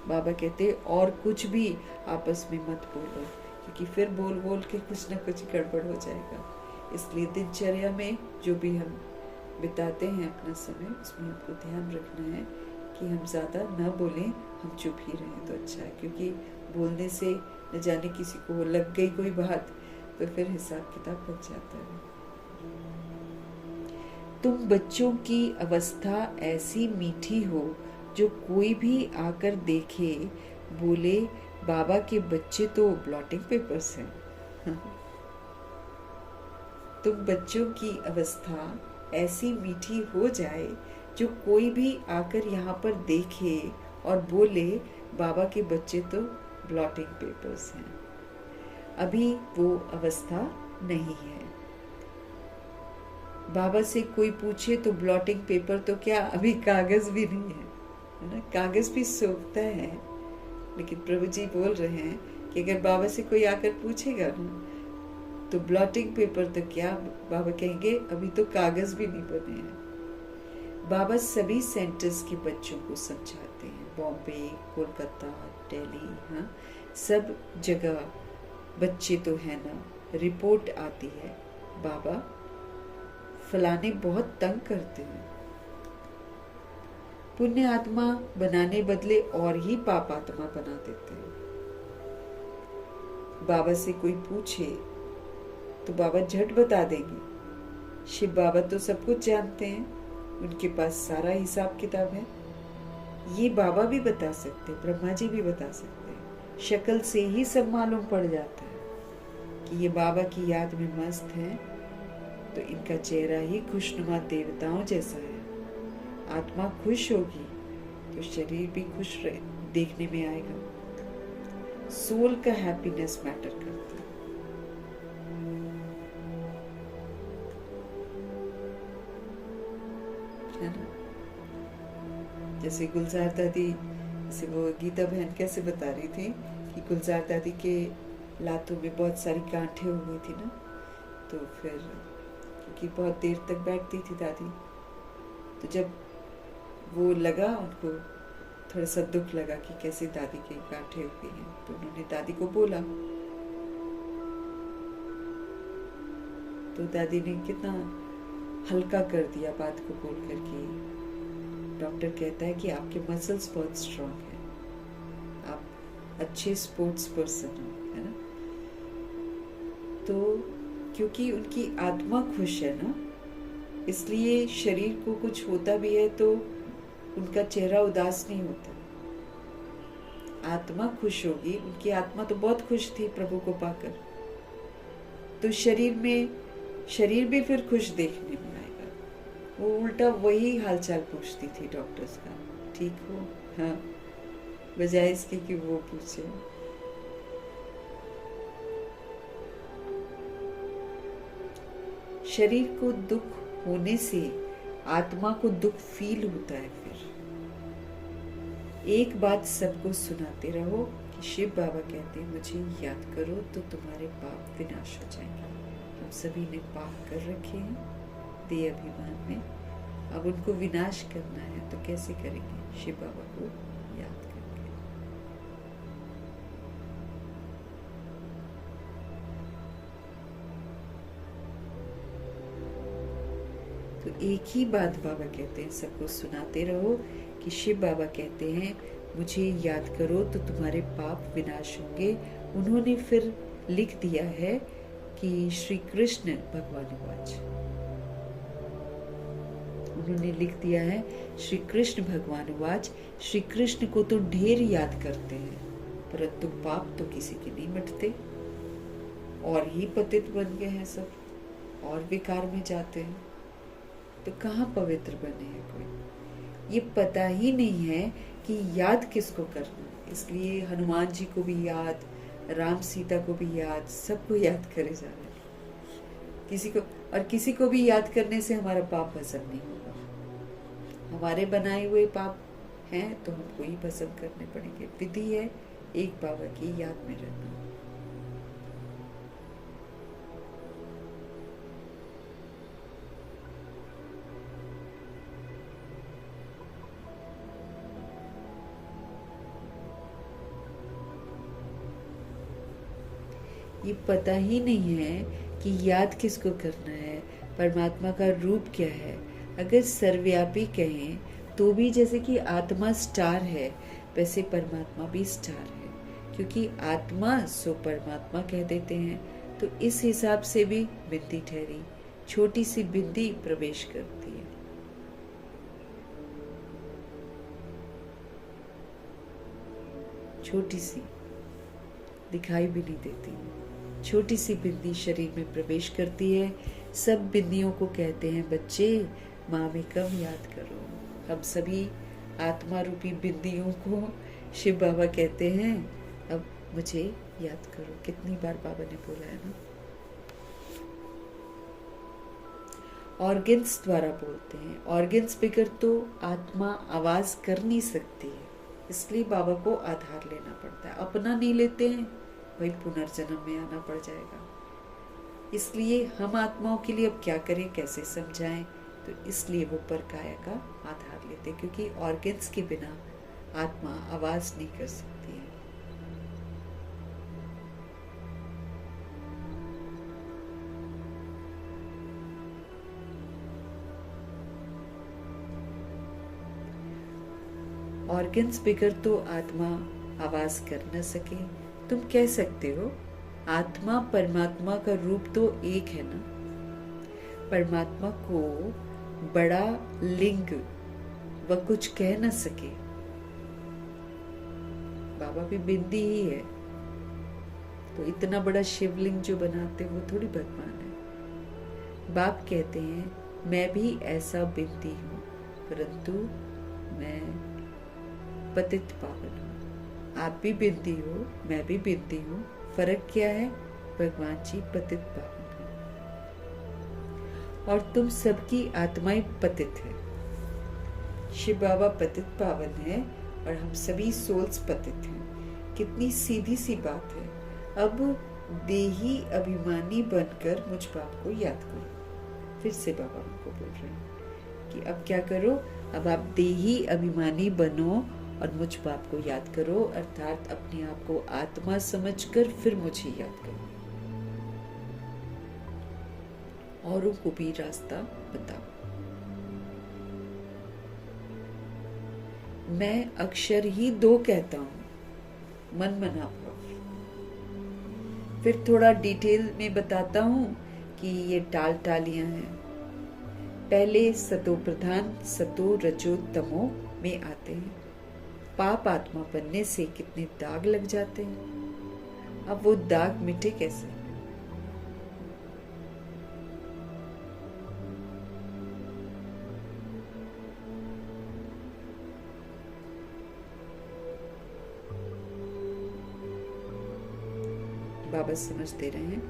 बाबा कहते और कुछ भी आपस में मत बोलो, क्योंकि फिर बोल बोल के कुछ ना कुछ गड़बड़ हो जाएगा। इसलिए दिनचर्या में जो भी हम बिताते हैं अपना समय, उसमें हमको ध्यान रखना है कि हम ज़्यादा न बोलें, हम चुप ही रहें तो अच्छा है। क्योंकि बोलने से न जाने किसी को लग गई कोई बात तो फिर हिसाब किताब बच जाता है। तुम बच्चों की अवस्था ऐसी मीठी हो जो कोई भी आकर देखे बोले बाबा के बच्चे तो ब्लॉटिंग पेपर्स हैं। तुम बच्चों की अवस्था ऐसी मीठी हो जाए जो कोई भी आकर यहाँ पर देखे और बोले बाबा के बच्चे तो ब्लॉटिंग पेपर्स हैं। अभी वो अवस्था नहीं है। बाबा से कोई पूछे तो ब्लॉटिंग पेपर तो क्या, अभी कागज भी नहीं है ना। कागज भी सोखता है, लेकिन प्रभु जी बोल रहे हैं कि अगर बाबा से कोई आकर पूछेगा ना तो ब्लॉटिंग पेपर तो क्या, बाबा कहेंगे अभी तो कागज भी नहीं बने हैं। बाबा सभी सेंटर्स के बच्चों को समझाते हैं, बॉम्बे, कोलकाता, दिल्ली, हाँ सब जगह बच्चे तो है ना। रिपोर्ट आती है बाबा फलाने बहुत तंग करते हैं, पुण्य आत्मा बनाने बदले और ही पाप आत्मा बना देते हैं। बाबा से कोई पूछे तो बाबा झट बता देंगे। शिव बाबा तो सब कुछ जानते हैं, उनके पास सारा हिसाब किताब है। ये बाबा भी बता सकते, ब्रह्मा जी भी बता सकते हैं। शक्ल से ही सब मालूम पड़ जाता है कि ये बाबा की याद में मस्त है, तो इनका चेहरा ही खुशनुमा देवताओं जैसा है। आत्मा खुश होगी तो शरीर भी खुश देखने में आएगा। सोल का हैप्पीनेस मैटर करता है ना। जैसे गुलजार दादी, जैसे वो गीता बहन कैसे बता रही थी कि गुलजार दादी के लातों में बहुत सारी गांठें हो गई थी ना, तो फिर क्योंकि बहुत देर तक बैठती थी दादी, तो जब वो लगा उनको थोड़ा सा दुख लगा कि कैसे दादी की गांठें हो गई हैं, तो उन्होंने दादी को बोला, तो दादी ने कितना हल्का कर दिया बात को बोल करके। डॉक्टर कहता है कि आपके मसल्स बहुत स्ट्रांग हैं, आप अच्छे स्पोर्ट्स पर्सन हो, है ना। तो क्योंकि उनकी आत्मा खुश है ना, इसलिए शरीर को कुछ होता भी है तो उनका चेहरा उदास नहीं होता। आत्मा खुश होगी, उनकी आत्मा तो बहुत खुश थी प्रभु को पाकर, तो शरीर भी फिर खुश देखने में आएगा। वो उल्टा वही हालचाल पूछती थी डॉक्टर्स का, ठीक हो, हाँ, बजाय इसके कि वो पूछे। शरीर को दुख होने से आत्मा को दुख फील होता है। फिर एक बात सबको सुनाते रहो कि शिव बाबा कहते हैं मुझे याद करो तो तुम्हारे पाप विनाश हो जाएंगे। हम सभी ने पाप कर रखे हैं देह अभिमान में, अब उनको विनाश करना है तो कैसे करेंगे? शिव बाबा को याद करके। तो एक ही बात बाबा कहते हैं सबको सुनाते रहो कि शिव बाबा कहते हैं मुझे याद करो तो तुम्हारे पाप विनाश होंगे। उन्होंने फिर लिख दिया है कि श्री कृष्ण भगवानुवाच, उन्होंने लिख दिया है श्री कृष्ण भगवानुवाच, श्री कृष्ण को तो ढेर याद करते हैं परंतु पाप तो किसी के नहीं मिटते, और ही पतित बन गए हैं सब, और विकार में जाते हैं, तो कहाँ पवित्र बने हैं कोई? ये पता ही नहीं है कि याद किसको करना है। इसलिए हनुमान जी को भी याद, राम सीता को भी याद, सबको याद करे जा रहे हैं। किसी को भी याद करने से हमारा पाप भस्म नहीं होगा। हमारे बनाए हुए पाप हैं तो हमको ही भस्म करने पड़ेंगे। विधि है एक बाबा की याद में रहना। ये पता ही नहीं है कि याद किसको करना है, परमात्मा का रूप क्या है। अगर सर्वव्यापी कहें तो भी जैसे कि आत्मा स्टार है वैसे परमात्मा भी स्टार है, क्योंकि आत्मा सो परमात्मा कह देते हैं। तो इस हिसाब से भी बिंदी ठहरी, छोटी सी बिंदी प्रवेश करती है। छोटी सी दिखाई भी नहीं देती, छोटी सी बिंदी शरीर में प्रवेश करती है। सब बिंदियों को कहते हैं बच्चे माँ में कम याद करो। हम सभी आत्मा रूपी बिंदियों को शिव बाबा कहते हैं अब मुझे याद करो। कितनी बार बाबा ने बोला है ना। ऑर्गन्स द्वारा बोलते हैं, ऑर्गन्स बिगर तो आत्मा आवाज कर नहीं सकती है, इसलिए बाबा को आधार लेना पड़ता है। अपना नहीं लेते हैं वही पुनर्जन्म में आना पड़ जाएगा। इसलिए हम आत्माओं के लिए अब क्या करें, कैसे समझाएं? तो इसलिए वो परकाया का आधार लेते, क्योंकि ऑर्गन्स के बिना आत्मा आवाज नहीं कर सकती है। ऑर्गन्स बिगर तो आत्मा आवाज कर न सके। तुम कह सकते हो आत्मा परमात्मा का रूप तो एक है ना। परमात्मा को बड़ा लिंग वह कुछ कह न सके। बाबा भी बिंदी ही है, तो इतना बड़ा शिवलिंग जो बनाते वो थोड़ी भगवान है। बाप कहते हैं मैं भी ऐसा बिंदी हूँ, परंतु मैं पतित पावन हूँ। आप भी बिंदी हो, मैं भी बिंदी हूँ, फर्क क्या है? भगवान जी पतित पावन है और तुम सबकी आत्माएं पतित है। शिव बाबा पतित पावन है और हम सभी सोल्स पतित हैं। कितनी सीधी सी बात है। अब देही अभिमानी बनकर मुझ बाप को याद करो। फिर से बाबा हमको बोल रहे हैं कि अब क्या करो? अब आप देही अभिमानी बनो और मुझ बाप को याद करो, अर्थात अपने आप को आत्मा समझकर फिर मुझे याद करो। औरों को भी रास्ता बताओ। मैं अक्षर ही 2 कहता हूं, मन मना भाव। फिर थोड़ा डिटेल में बताता हूं कि ये टाल टालियां हैं। पहले सतो प्रधान सतो रजो तमो में आते हैं। पाप आत्मा बनने से कितने दाग लग जाते हैं। अब वो दाग मिटे कैसे? बाबा समझ दे रहे हैं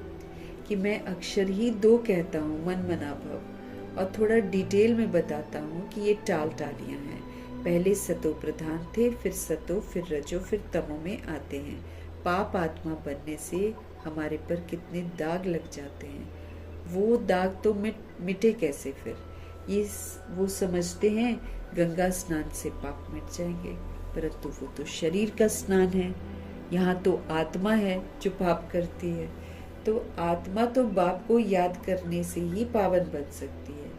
कि मैं अक्षर ही 2 कहता हूँ, मन मना भव, और थोड़ा डिटेल में बताता हूँ कि ये टाल टालियां हैं। पहले सतो प्रधान थे, फिर सतो, फिर रजो, फिर तमो में आते हैं। पाप आत्मा बनने से हमारे पर कितने दाग लग जाते हैं। वो दाग तो मिटे कैसे? फिर ये वो समझते हैं गंगा स्नान से पाप मिट जाएंगे, परंतु वो तो शरीर का स्नान है। यहाँ तो आत्मा है जो पाप करती है। तो आत्मा तो बाप को याद करने से ही पावन बन सकती है।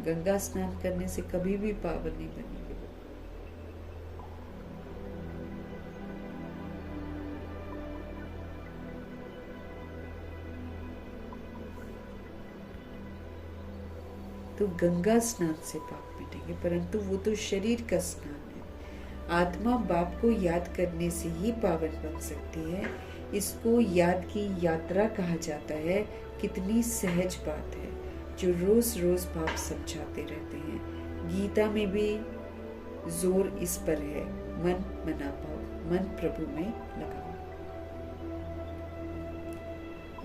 गंगा स्नान करने से कभी भी पावन नहीं बनेगी। तो गंगा स्नान से पाप मिटेंगे, परंतु वो तो शरीर का स्नान है। आत्मा बाप को याद करने से ही पावन बन सकती है। इसको याद की यात्रा कहा जाता है। कितनी सहज बात है जो रोज रोज बाप समझाते रहते हैं। गीता में भी जोर इस पर है, मन मना पाओ, मन प्रभु में लगाओ।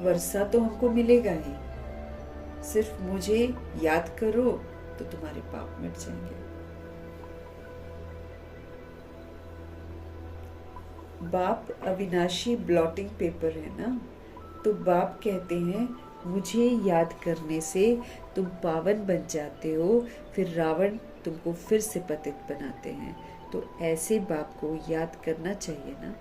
वर्षा तो हमको मिलेगा ही, सिर्फ मुझे याद करो तो तुम्हारे पाप मिट जाएंगे। बाप अविनाशी ब्लॉटिंग पेपर है ना, तो बाप कहते हैं मुझे याद करने से तुम पावन बन जाते हो। फिर रावण तुमको फिर से पतित बनाते हैं। तो ऐसे बाप को याद करना चाहिए ना।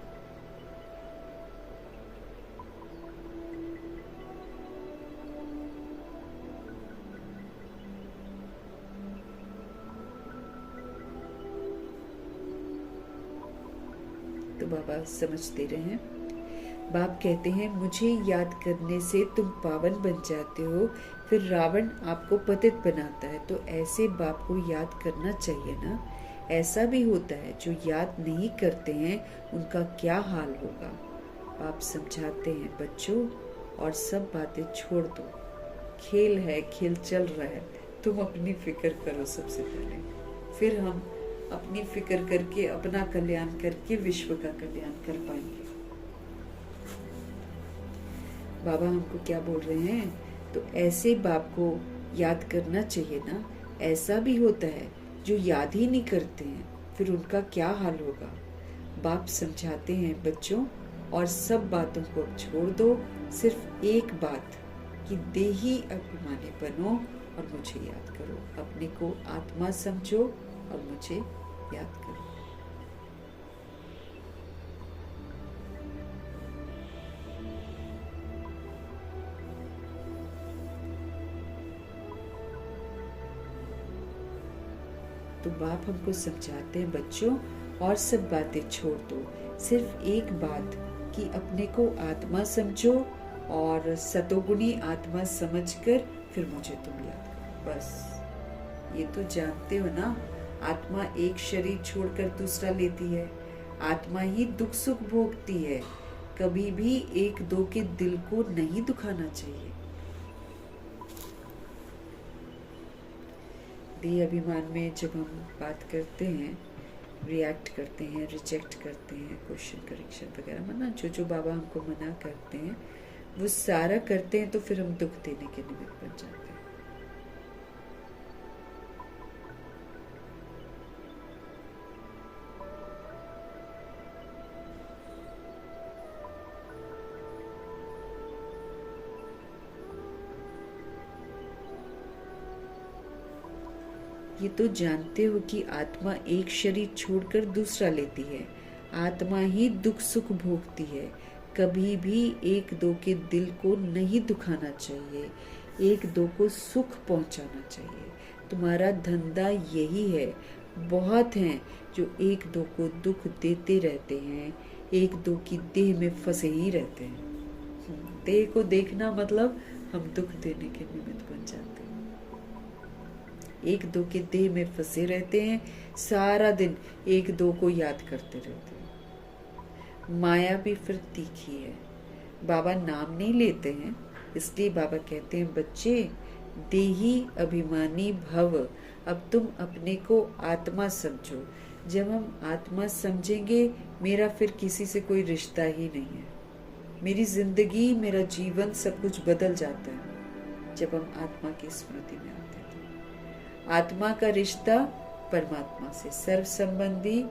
तो बाबा समझते रहे हैं। बाप कहते हैं मुझे याद करने से तुम पावन बन जाते हो, फिर रावण आपको पतित बनाता है। तो ऐसे बाप को याद करना चाहिए ना। ऐसा भी होता है जो याद नहीं करते हैं, उनका क्या हाल होगा। बाप समझाते हैं बच्चों, और सब बातें छोड़ दो। खेल है, खेल चल रहा है, तुम अपनी फिक्र करो सबसे पहले। फिर हम अपनी फिक्र करके, अपना कल्याण करके विश्व का कल्याण कर पाएंगे। बाबा हमको क्या बोल रहे हैं? तो ऐसे बाप को याद करना चाहिए ना। ऐसा भी होता है जो याद ही नहीं करते हैं, फिर उनका क्या हाल होगा। बाप समझाते हैं बच्चों, और सब बातों को अब छोड़ दो। सिर्फ एक बात कि देही अभिमानी बनो और मुझे याद करो। अपने को आत्मा समझो और मुझे याद करो। तो बाप हमको समझाते हैं बच्चों, और सब बातें छोड़ दो। सिर्फ एक बात कि अपने को आत्मा समझो और सतोगुणी आत्मा समझकर फिर मुझे तुम याद करो। बस ये तो जानते हो ना, आत्मा एक शरीर छोड़कर दूसरा लेती है, आत्मा ही दुख सुख भोगती है, कभी भी एक दो के दिल को नहीं दुखाना चाहिए। देह अभिमान में जब हम बात करते हैं, रिएक्ट करते हैं, रिजेक्ट करते हैं, क्वेश्चन करेक्शन वगैरह, मना जो बाबा हमको मना करते हैं वो सारा करते हैं, तो फिर हम दुख देने के निमित्त बन जाते हैं। ये तो जानते हो कि आत्मा एक शरीर छोड़कर दूसरा लेती है, आत्मा ही दुख सुख भोगती है, कभी भी एक दो के दिल को नहीं दुखाना चाहिए, एक दो को सुख पहुंचाना चाहिए। तुम्हारा धंधा यही है। बहुत हैं जो एक दो को दुख देते रहते हैं, एक दो की देह में फंसे ही रहते हैं। देह को देखना मतलब हम दुख देने के निमित्त बन जाते हैं। एक दो के देह में फंसे रहते हैं, सारा दिन एक दो को याद करते रहते हैं। माया भी फिर तीखी है। बाबा नाम नहीं लेते हैं, इसलिए बाबा कहते हैं बच्चे देही अभिमानी भव, अब तुम अपने को आत्मा समझो। जब हम आत्मा समझेंगे, मेरा फिर किसी से कोई रिश्ता ही नहीं है। मेरी जिंदगी, मेरा जीवन सब कुछ बदल जाता है जब हम आत्मा की स्मृति में आते हैं। आत्मा का रिश्ता परमात्मा से, सर्व संबंधी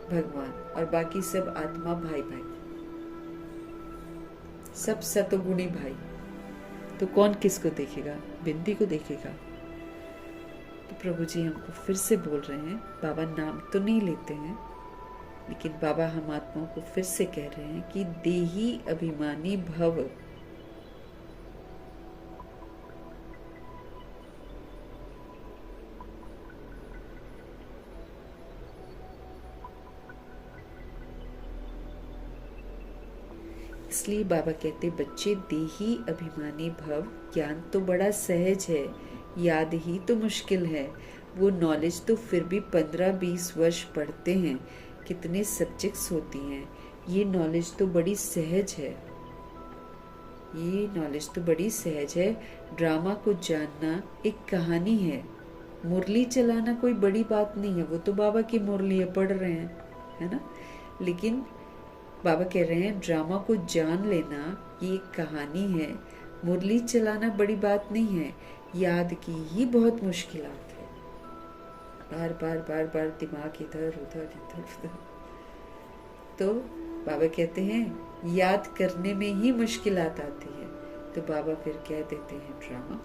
भगवान, और बाकी सब आत्मा भाई भाई, सब सतोगुणी भाई। तो कौन किसको देखेगा? बिंदी को देखेगा। तो प्रभु जी हमको फिर से बोल रहे हैं, बाबा नाम तो नहीं लेते हैं, लेकिन बाबा हम आत्माओं को फिर से कह रहे हैं कि देही अभिमानी भव। इसलिए बाबा कहते बच्चे देही अभिमानी भव। ज्ञान तो बड़ा सहज है, याद ही तो मुश्किल है। वो नॉलेज तो फिर भी 15-20 वर्ष पढ़ते हैं, कितने सब्जेक्ट्स होती हैं। ये नॉलेज तो बड़ी सहज है, ये नॉलेज तो बड़ी सहज है। ड्रामा को जानना एक कहानी है, मुरली चलाना कोई बड़ी बात नहीं है। वो तो बाबा की मुरली पढ़ रहे हैं, है ना। लेकिन बाबा कह रहे हैं ड्रामा को जान लेना ये एक कहानी है, मुरली चलाना बड़ी बात नहीं है। याद की ही बहुत मुश्किलात है, बार बार बार बार दिमाग इधर उधर इधर उधर। तो बाबा कहते हैं याद करने में ही मुश्किलात आती है, तो बाबा फिर कह देते हैं ड्रामा।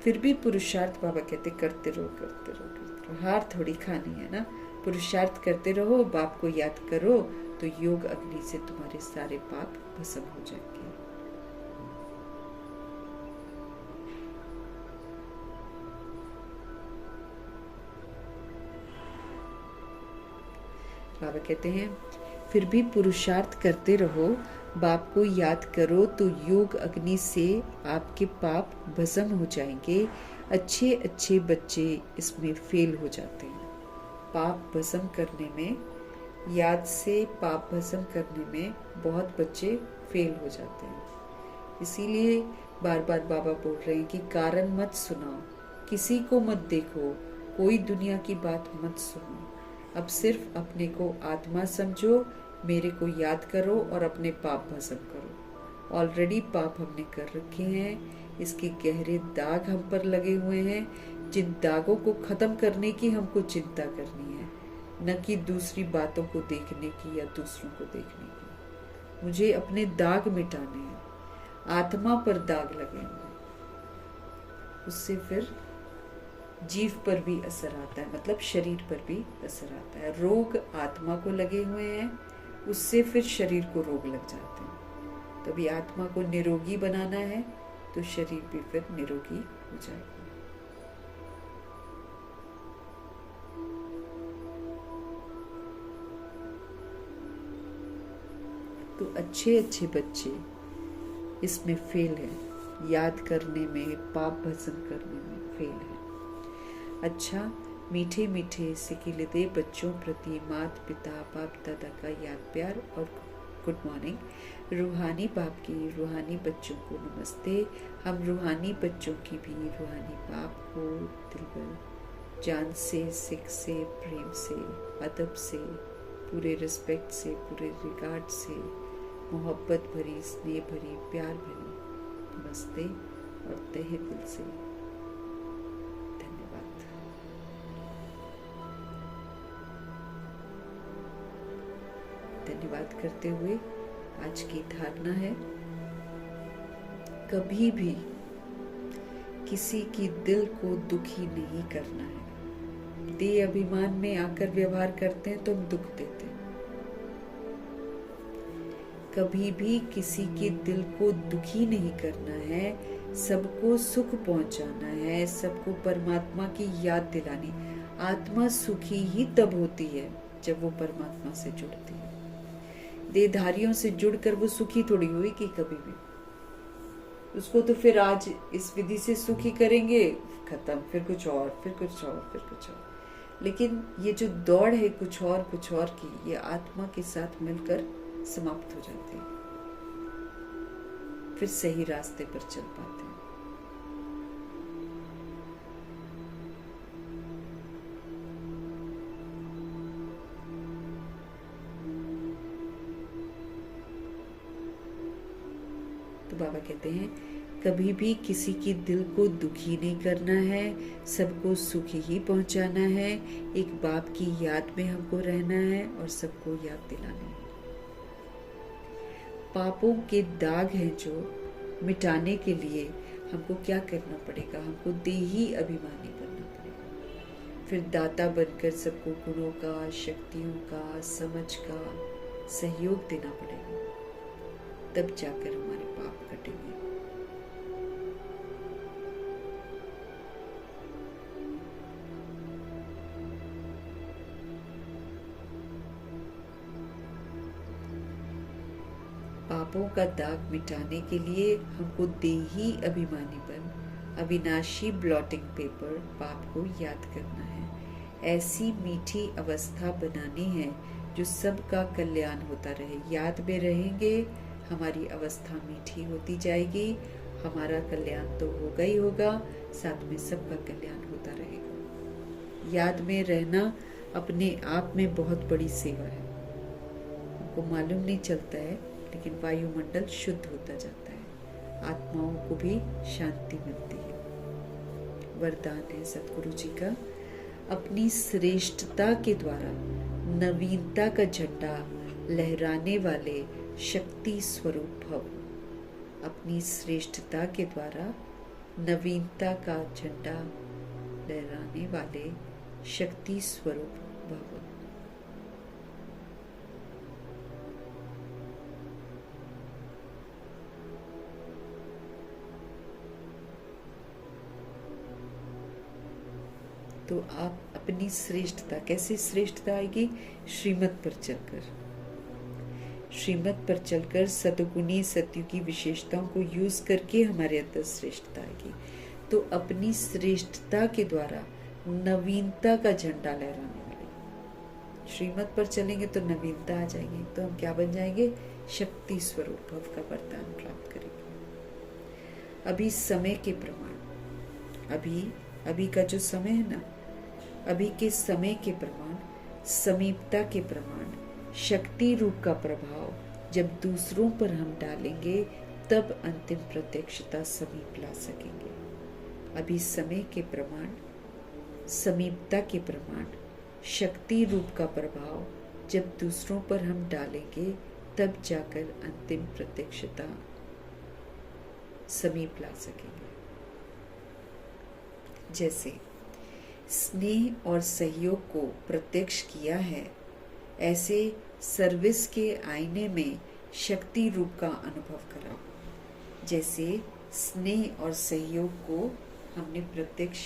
फिर भी पुरुषार्थ बाबा कहते करते रहो करते रहो करते रहो। हार थोड़ी खानी है ना, पुरुषार्थ करते रहो, बाप को याद करो, तो योग अग्नि से तुम्हारे सारे पाप भस्म हो जाएंगे। बाबा कहते हैं फिर भी पुरुषार्थ करते रहो, बाप को याद करो, तो योग अग्नि से आपके पाप भस्म हो जाएंगे। अच्छे अच्छे बच्चे इसमें फेल हो जाते हैं। पाप भस्म करने में, याद से पाप भस्म करने में बहुत बच्चे फेल हो जाते हैं। इसीलिए बार बार बाबा बोल रहे हैं कि कारण मत सुनाओ, किसी को मत देखो, कोई दुनिया की बात मत सुनो। अब सिर्फ अपने को आत्मा समझो, मेरे को याद करो और अपने पाप भस्म करो। ऑलरेडी पाप हमने कर रखे हैं, इसके गहरे दाग हम पर लगे हुए हैं। जिन दागों को खत्म करने की हमको चिंता करनी है, न कि दूसरी बातों को देखने की या दूसरों को देखने की। मुझे अपने दाग मिटाने हैं। आत्मा पर दाग लगे हुए, उससे फिर जीव पर भी असर आता है, मतलब शरीर पर भी असर आता है। रोग आत्मा को लगे हुए हैं, उससे फिर शरीर को रोग लग जाते हैं। तभी आत्मा को निरोगी बनाना है, तो शरीर भी फिर निरोगी हो जाएगा। तो अच्छे अच्छे बच्चे इसमें फेल है, याद करने में, पाप भस्म करने में फेल है। अच्छा मीठे मीठे सिकिले दे बच्चों प्रति मात पिता बाप दादा का याद प्यार और गुड मॉर्निंग। रूहानी बाप की रूहानी बच्चों को नमस्ते। हम रूहानी बच्चों की भी रूहानी बाप को दिल भर जान से, सिख से, प्रेम से, अदब से, पूरे रिस्पेक्ट से, पूरे रिगार्ड से, मोहब्बत भरी, स्नेह भरी, प्यार भरी नमस्ते और तहे दिल से धन्यवाद। धन्यवाद करते हुए आज की धारणा है, कभी भी किसी की दिल को दुखी नहीं करना है। देह अभिमान में आकर व्यवहार करते हैं तो हम दुख देते हैं। कभी भी किसी के दिल को दुखी नहीं करना है, सबको सुख पहुंचाना है, सबको परमात्मा की याद दिलानी। आत्मा सुखी ही तब होती है जब वो परमात्मा से जुड़ती है। देहधारियों से जुड़कर वो सुखी थोड़ी हुई कि कभी भी। उसको तो फिर आज इस विधि से सुखी करेंगे, खत्म, फिर कुछ और, फिर कुछ और, फिर कुछ और। लेकिन ये जो दौड़ है कुछ और की, ये आत्मा के साथ मिलकर समाप्त हो जाती है, फिर सही रास्ते पर चल पाते हैं। तो बाबा कहते हैं, कभी भी किसी की दिल को दुखी नहीं करना है, सबको सुखी ही पहुंचाना है। एक बाप की याद में हमको रहना है और सबको याद दिलाना है। पापों के दाग हैं जो मिटाने के लिए हमको क्या करना पड़ेगा? हमको देही अभिमानी बनना पड़ेगा। फिर दाता बनकर सबको गुणों का, शक्तियों का, समझ का सहयोग देना पड़ेगा, तब जाकर हमारे पाप कटेंगे। पापों का दाग मिटाने के लिए हमको देही अभिमानी बन, अविनाशी ब्लॉटिंग पेपर पाप को याद करना है। ऐसी मीठी अवस्था बनानी है जो सबका कल्याण होता रहे। याद में रहेंगे, हमारी अवस्था मीठी होती जाएगी, हमारा कल्याण तो होगा ही होगा, साथ में सबका कल्याण होता रहेगा। याद में रहना अपने आप में बहुत बड़ी सेवा है। हमको मालूम नहीं चलता है, लेकिन वायुमंडल शुद्ध होता जाता है, आत्माओं को भी शांति मिलती है। वरदान है सतगुरु जी का, अपनी श्रेष्ठता के द्वारा नवीनता का झंडा लहराने वाले शक्ति स्वरूप भव। अपनी श्रेष्ठता के द्वारा नवीनता का झंडा लहराने वाले शक्ति स्वरूप भव। तो आप अपनी श्रेष्ठता, कैसे श्रेष्ठता आएगी? श्रीमत पर चलकर, श्रीमत पर चलकर सतगुणी सत्य की विशेषताओं को यूज करके हमारे अंदर श्रेष्ठता आएगी। तो अपनी श्रेष्ठता के द्वारा नवीनता का झंडा लहराने वाले श्रीमत पर चलेंगे तो नवीनता आ जाएगी। तो हम क्या बन जाएंगे? शक्ति स्वरूप भव का वरदान प्राप्त करेंगे। अभी समय के प्रमाण, अभी का जो समय है ना, अभी के समय के प्रमाण, समीपता के प्रमाण, शक्ति रूप का प्रभाव जब दूसरों पर हम डालेंगे, तब अंतिम प्रत्यक्षता समीप ला सकेंगे। अभी समय के प्रमाण, समीपता के प्रमाण, शक्ति रूप का प्रभाव जब दूसरों पर हम डालेंगे, तब जाकर अंतिम प्रत्यक्षता समीप ला सकेंगे। जैसे स्नेह और सहयोग को प्रत्यक्ष किया है, ऐसे सर्विस के आईने में शक्ति रूप का अनुभव कराओ। जैसे स्नेह और सहयोग को हमने प्रत्यक्ष,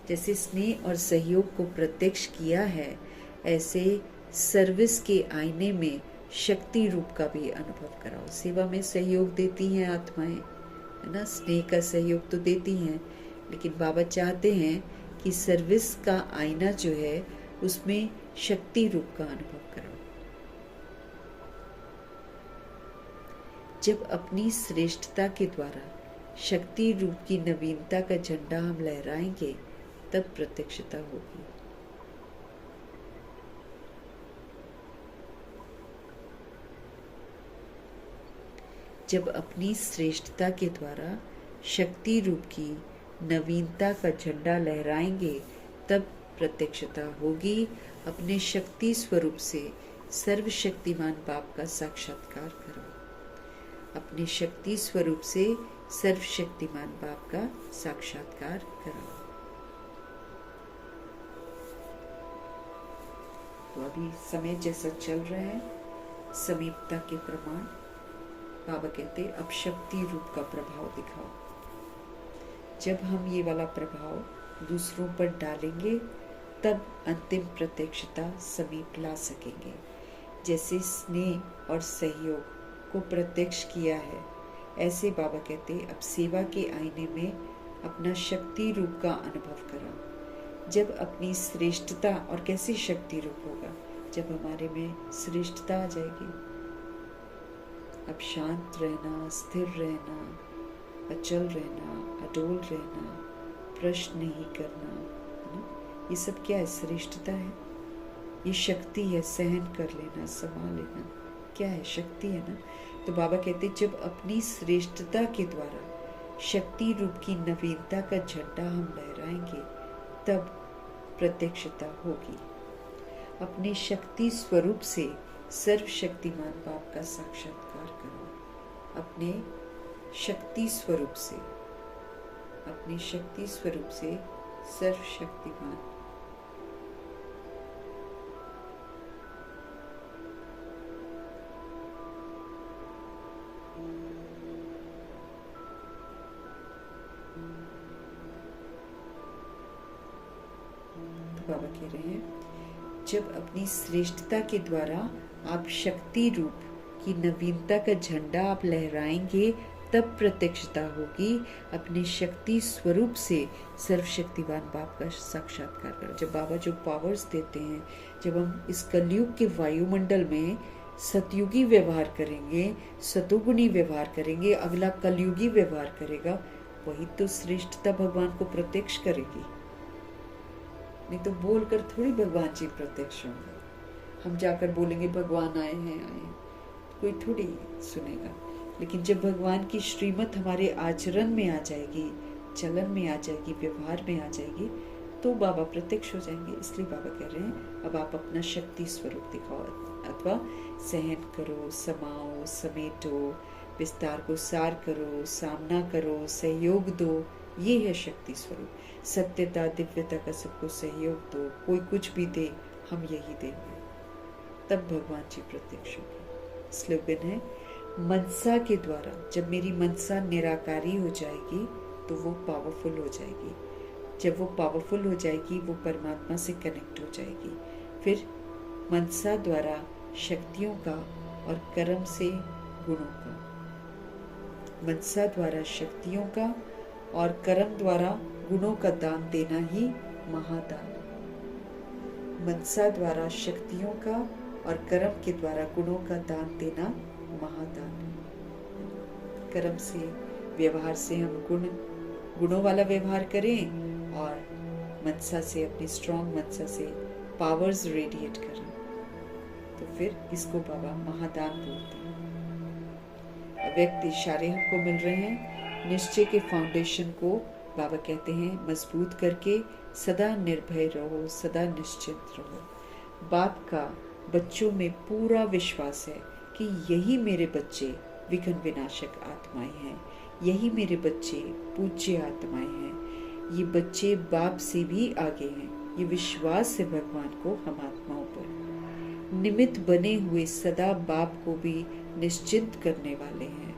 जैसे स्नेह और सहयोग को प्रत्यक्ष किया है, ऐसे सर्विस के आईने में शक्ति रूप का भी अनुभव कराओ। सेवा में सहयोग देती हैं आत्माएं, है ना, स्नेह का सहयोग तो देती हैं, लेकिन बाबा चाहते हैं कि सर्विस का आईना जो है उसमें शक्ति रूप का अनुभव करो। जब अपनी श्रेष्ठता के द्वारा शक्ति रूप की नवीनता का झंडा हम लहराएंगे तब प्रत्यक्षता होगी। जब अपनी श्रेष्ठता के द्वारा शक्ति रूप की नवीनता का झंडा लहराएंगे तब प्रत्यक्षता होगी। अपने शक्ति स्वरूप से सर्वशक्तिमान बाप का साक्षात्कार करो। अपने शक्ति स्वरूप से सर्वशक्तिमान बाप का साक्षात्कार करो। तो अभी समय जैसा चल रहा है, समीपता के प्रमाण, बाबा कहते अब शक्ति रूप का प्रभाव दिखाओ। जब हम ये वाला प्रभाव दूसरों पर डालेंगे तब अंतिम प्रत्यक्षता समीप ला सकेंगे। जैसे स्नेह और सहयोग को प्रत्यक्ष किया है, ऐसे बाबा कहते अब सेवा के आईने में अपना शक्ति रूप का अनुभव करो। जब अपनी श्रेष्ठता, और कैसी शक्ति रूप होगा, जब हमारे में श्रेष्ठता आ जाएगी। अब शांत रहना, स्थिर रहना, अचल रहना, अडोल रहना, प्रश्न नहीं करना, है ना, ये सब क्या है? श्रेष्ठता है। ये शक्ति है, सहन कर लेना, संभाल लेना, क्या है? शक्ति है ना। तो बाबा कहते जब अपनी श्रेष्ठता के द्वारा शक्ति रूप की नवीनता का झंडा हम लहराएंगे तब प्रत्यक्षता होगी। अपने शक्ति स्वरूप से सर्वशक्तिमान बाप का साक्षात्कार करो। अपने शक्ति स्वरूप से, अपने शक्ति स्वरूप से सर्वशक्तिमान बाबा कह रहे हैं जब अपनी श्रेष्ठता के द्वारा आप शक्ति रूप की नवीनता का झंडा आप लहराएंगे तब प्रत्यक्षता होगी। अपने शक्ति स्वरूप से सर्वशक्तिवान बाप का साक्षात्कार करो। जब बाबा जो पावर्स देते हैं, जब हम इस कलयुग के वायुमंडल में सतयुगी व्यवहार करेंगे, सतोगुणी व्यवहार करेंगे, अगला कलयुगी व्यवहार करेगा, वही तो श्रेष्ठता भगवान को प्रत्यक्ष करेगी। नहीं तो बोलकर थोड़ी भगवान जी प्रत्यक्ष होंगे। हम जाकर बोलेंगे भगवान आए हैं, कोई थोड़ी सुनेगा। लेकिन जब भगवान की श्रीमत हमारे आचरण में आ जाएगी, चलन में आ जाएगी, व्यवहार में आ जाएगी, तो बाबा प्रत्यक्ष हो जाएंगे। इसलिए बाबा कह रहे हैं अब आप अपना शक्ति स्वरूप दिखाओ, अथवा सहन करो, समाओ, समेटो, विस्तार को सार करो, सामना करो, सहयोग दो। ये है शक्ति स्वरूप। सत्यता, दिव्यता का सबको सहयोग दो। कोई कुछ भी दे, हम यही देंगे, तब भगवान जी प्रत्यक्ष होंगे। स्लोगन है मनसा के द्वारा। जब मेरी मनसा निराकारी हो जाएगी तो वो पावरफुल हो जाएगी। जब वो पावरफुल हो जाएगी, वो परमात्मा से कनेक्ट हो जाएगी। फिर मनसा द्वारा शक्तियों का और कर्म से गुणों का। मनसा द्वारा शक्तियों का और कर्म द्वारा गुणों का दान देना ही महादान। मनसा द्वारा शक्तियों का और कर्म के द्वारा गुणों का दान देना महादान। कर्म से, व्यवहार से हम गुणों वाला व्यवहार करें और मनसा से, अपनी स्ट्रॉन्ग मनसा से पावर्स रेडिएट करें, तो फिर इसको बाबा महादान बोलते हैं। अव्यक्त इशारे हमको मिल रहे हैं। निश्चय के फाउंडेशन को बाबा कहते हैं मजबूत करके सदा निर्भय रहो, सदा निश्चिंत रहो। बाप का बच्चों में पूरा विश्वास है कि यही मेरे बच्चे विघ्न विनाशक आत्माएं हैं, यही मेरे बच्चे पूज्य आत्माएं हैं। ये बच्चे बाप से भी आगे हैं। ये विश्वास है भगवान को हम आत्माओं पर। निमित्त बने हुए सदा बाप को भी निश्चिंत करने वाले हैं।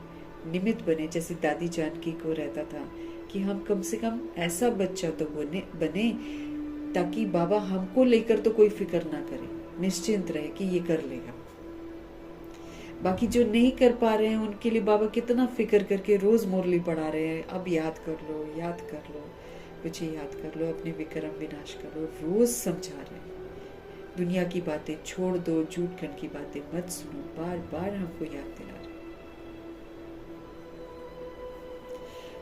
निमित्त बने, जैसे दादी जानकी को रहता था कि हम कम से कम ऐसा बच्चा तो बने ताकि बाबा हमको लेकर तो कोई फिक्र ना करे, निश्चिंत रहे कि ये कर लेगा। बाकी जो नहीं कर पा रहे हैं उनके लिए बाबा कितना फिक्र करके रोज मुरली पढ़ा रहे हैं, अब याद कर लो, याद कर लो। मुझे याद कर लो, अपने विक्रम विनाश कर लो। रोज समझा रहे हैं, दुनिया की बातें छोड़ दो, झूठ खंड की बातें मत सुनो, बार बार हमको याद दिला रहे।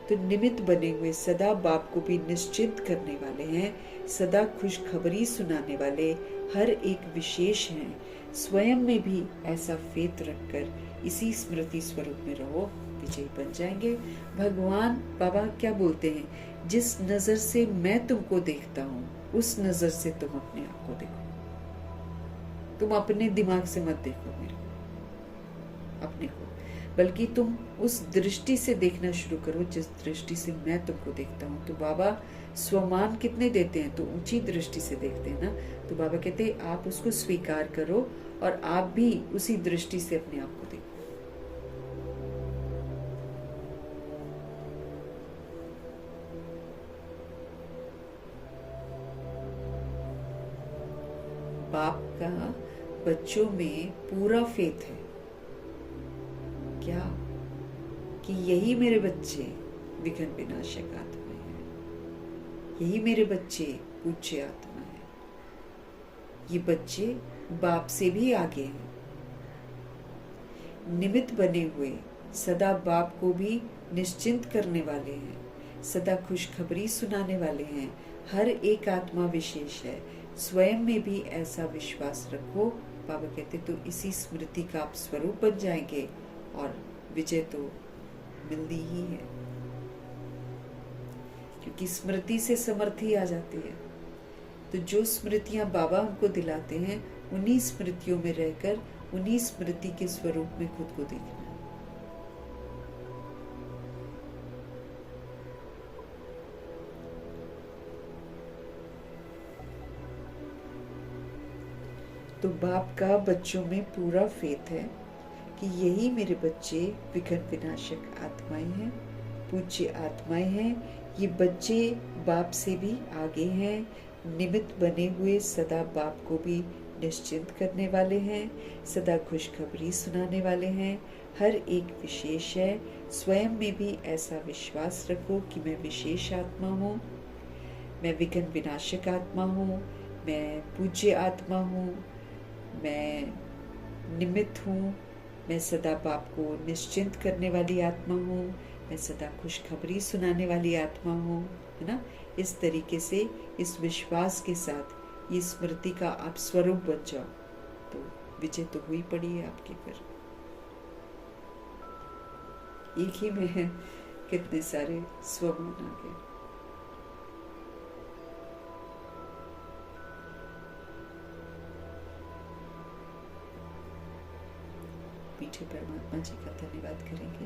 तो निमित्त बने हुए सदा बाप को भी निश्चित करने वाले हैं, सदा खुशखबरी सुनाने वाले हर एक विशेष हैं। स्वयं में भी ऐसा फेत रखकर इसी स्मृति स्वरूप में रहो, विजयी बन जाएंगे। भगवान बाबा क्या बोलते हैं, जिस नजर से मैं तुमको देखता हूँ उस नजर से तुम अपने आप को देखो। तुम अपने दिमाग से मत देखो मेरे को, अपने को, बल्कि तुम उस दृष्टि से देखना शुरू करो जिस दृष्टि से मैं तुमको देखता हूँ। तो बाबा स्वमान कितने देते हैं, तो ऊंची दृष्टि से देखते हैं ना। तो बाबा कहते हैं आप उसको स्वीकार करो और आप भी उसी दृष्टि से अपने आप को देखो। बाप का बच्चों में पूरा फेथ है क्या, कि यही मेरे बच्चे विघ्न विनाशक आत्मा है, यही मेरे बच्चे पूज्य आत्मा है, ये बच्चे बाप से भी आगे हैं। निमित्त बने हुए सदा बाप को भी निश्चिंत करने वाले हैं, सदा खुशखबरी सुनाने वाले हैं। हर एक आत्मा विशेष है, स्वयं में भी ऐसा विश्वास रखो। बाबा कहते तो इसी स्मृति का आप स्वरूप बन जाएंगे और विजय तो मिलती ही है, क्योंकि स्मृति से समर्थी आ जाती है। तो जो स्मृतियां बाबा हमको दिलाते हैं, उन्हीं स्मृतियों में रहकर उन्हीं स्मृति के स्वरूप में खुद को देखना है। तो बाप का बच्चों में पूरा फेथ है कि यही मेरे बच्चे विघ्न विनाशक आत्माएं हैं, पूज्य आत्माएं हैं। ये बच्चे बाप से भी आगे हैं, निमित्त बने हुए सदा बाप को भी निश्चिंत करने वाले हैं, सदा खुशखबरी सुनाने वाले हैं। हर एक विशेष है, स्वयं में भी ऐसा विश्वास रखो कि मैं विशेष आत्मा हूँ, मैं विघ्न विनाशक आत्मा हूँ, मैं पूज्य आत्मा हूँ, मैं निमित्त हूँ, मैं सदा बाप को निश्चिंत करने वाली आत्मा हूँ, मैं सदा खुशखबरी सुनाने वाली आत्मा हूँ, है ना। इस तरीके से इस विश्वास के साथ ये स्मृति का आप स्वरूप बन जाओ तो विजय तो हुई पड़ी है आपकी। फिर एक ही में है कितने सारे स्वमान आ गए। मीठे परमात्मा जी का धन्यवाद करेंगे,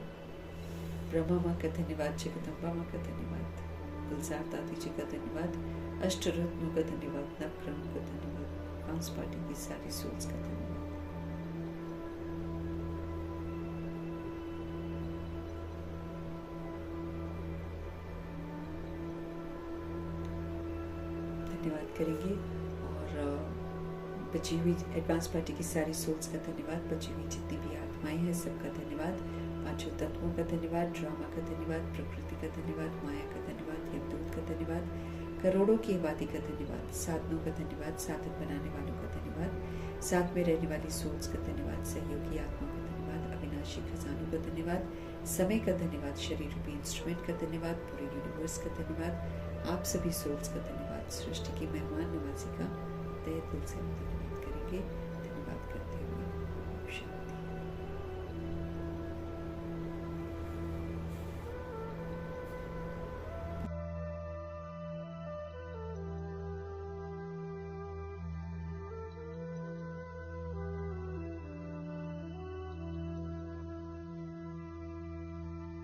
ब्रह्मा माँ का धन्यवाद, जगदम्बा माँ का धन्यवाद, गुलजार दादी जी का धन्यवाद, अष्टरत्नों का धन्यवाद, नवग्रहों का धन्यवाद, डांस पार्टी की सारी सोल्स का धन्यवाद। धन्यवाद करेंगे और बची हुई एडवांस पार्टी की सारी सोल्स का धन्यवाद, बची हुई जितनी भी आत्माएं हैं सबका धन्यवाद, पांचों तत्वों का धन्यवाद, ड्रामा का धन्यवाद, प्रकृति का धन्यवाद, माया का धन्यवाद, यमदूत का धन्यवाद, करोड़ों की आबादी का धन्यवाद, साधनों का धन्यवाद, साधन बनाने वालों का धन्यवाद, साथ में रहने वाली सोल्स का धन्यवाद, सहयोगी आत्माओं का धन्यवाद, अविनाशी खजानों का धन्यवाद, समय का धन्यवाद, शरीर रूपी इंस्ट्रूमेंट का धन्यवाद, पूरे यूनिवर्स का धन्यवाद, आप सभी सोल्स का धन्यवाद, सृष्टि की मेहमान नवाजी का तहे दिल से धन्यवाद करेंगे।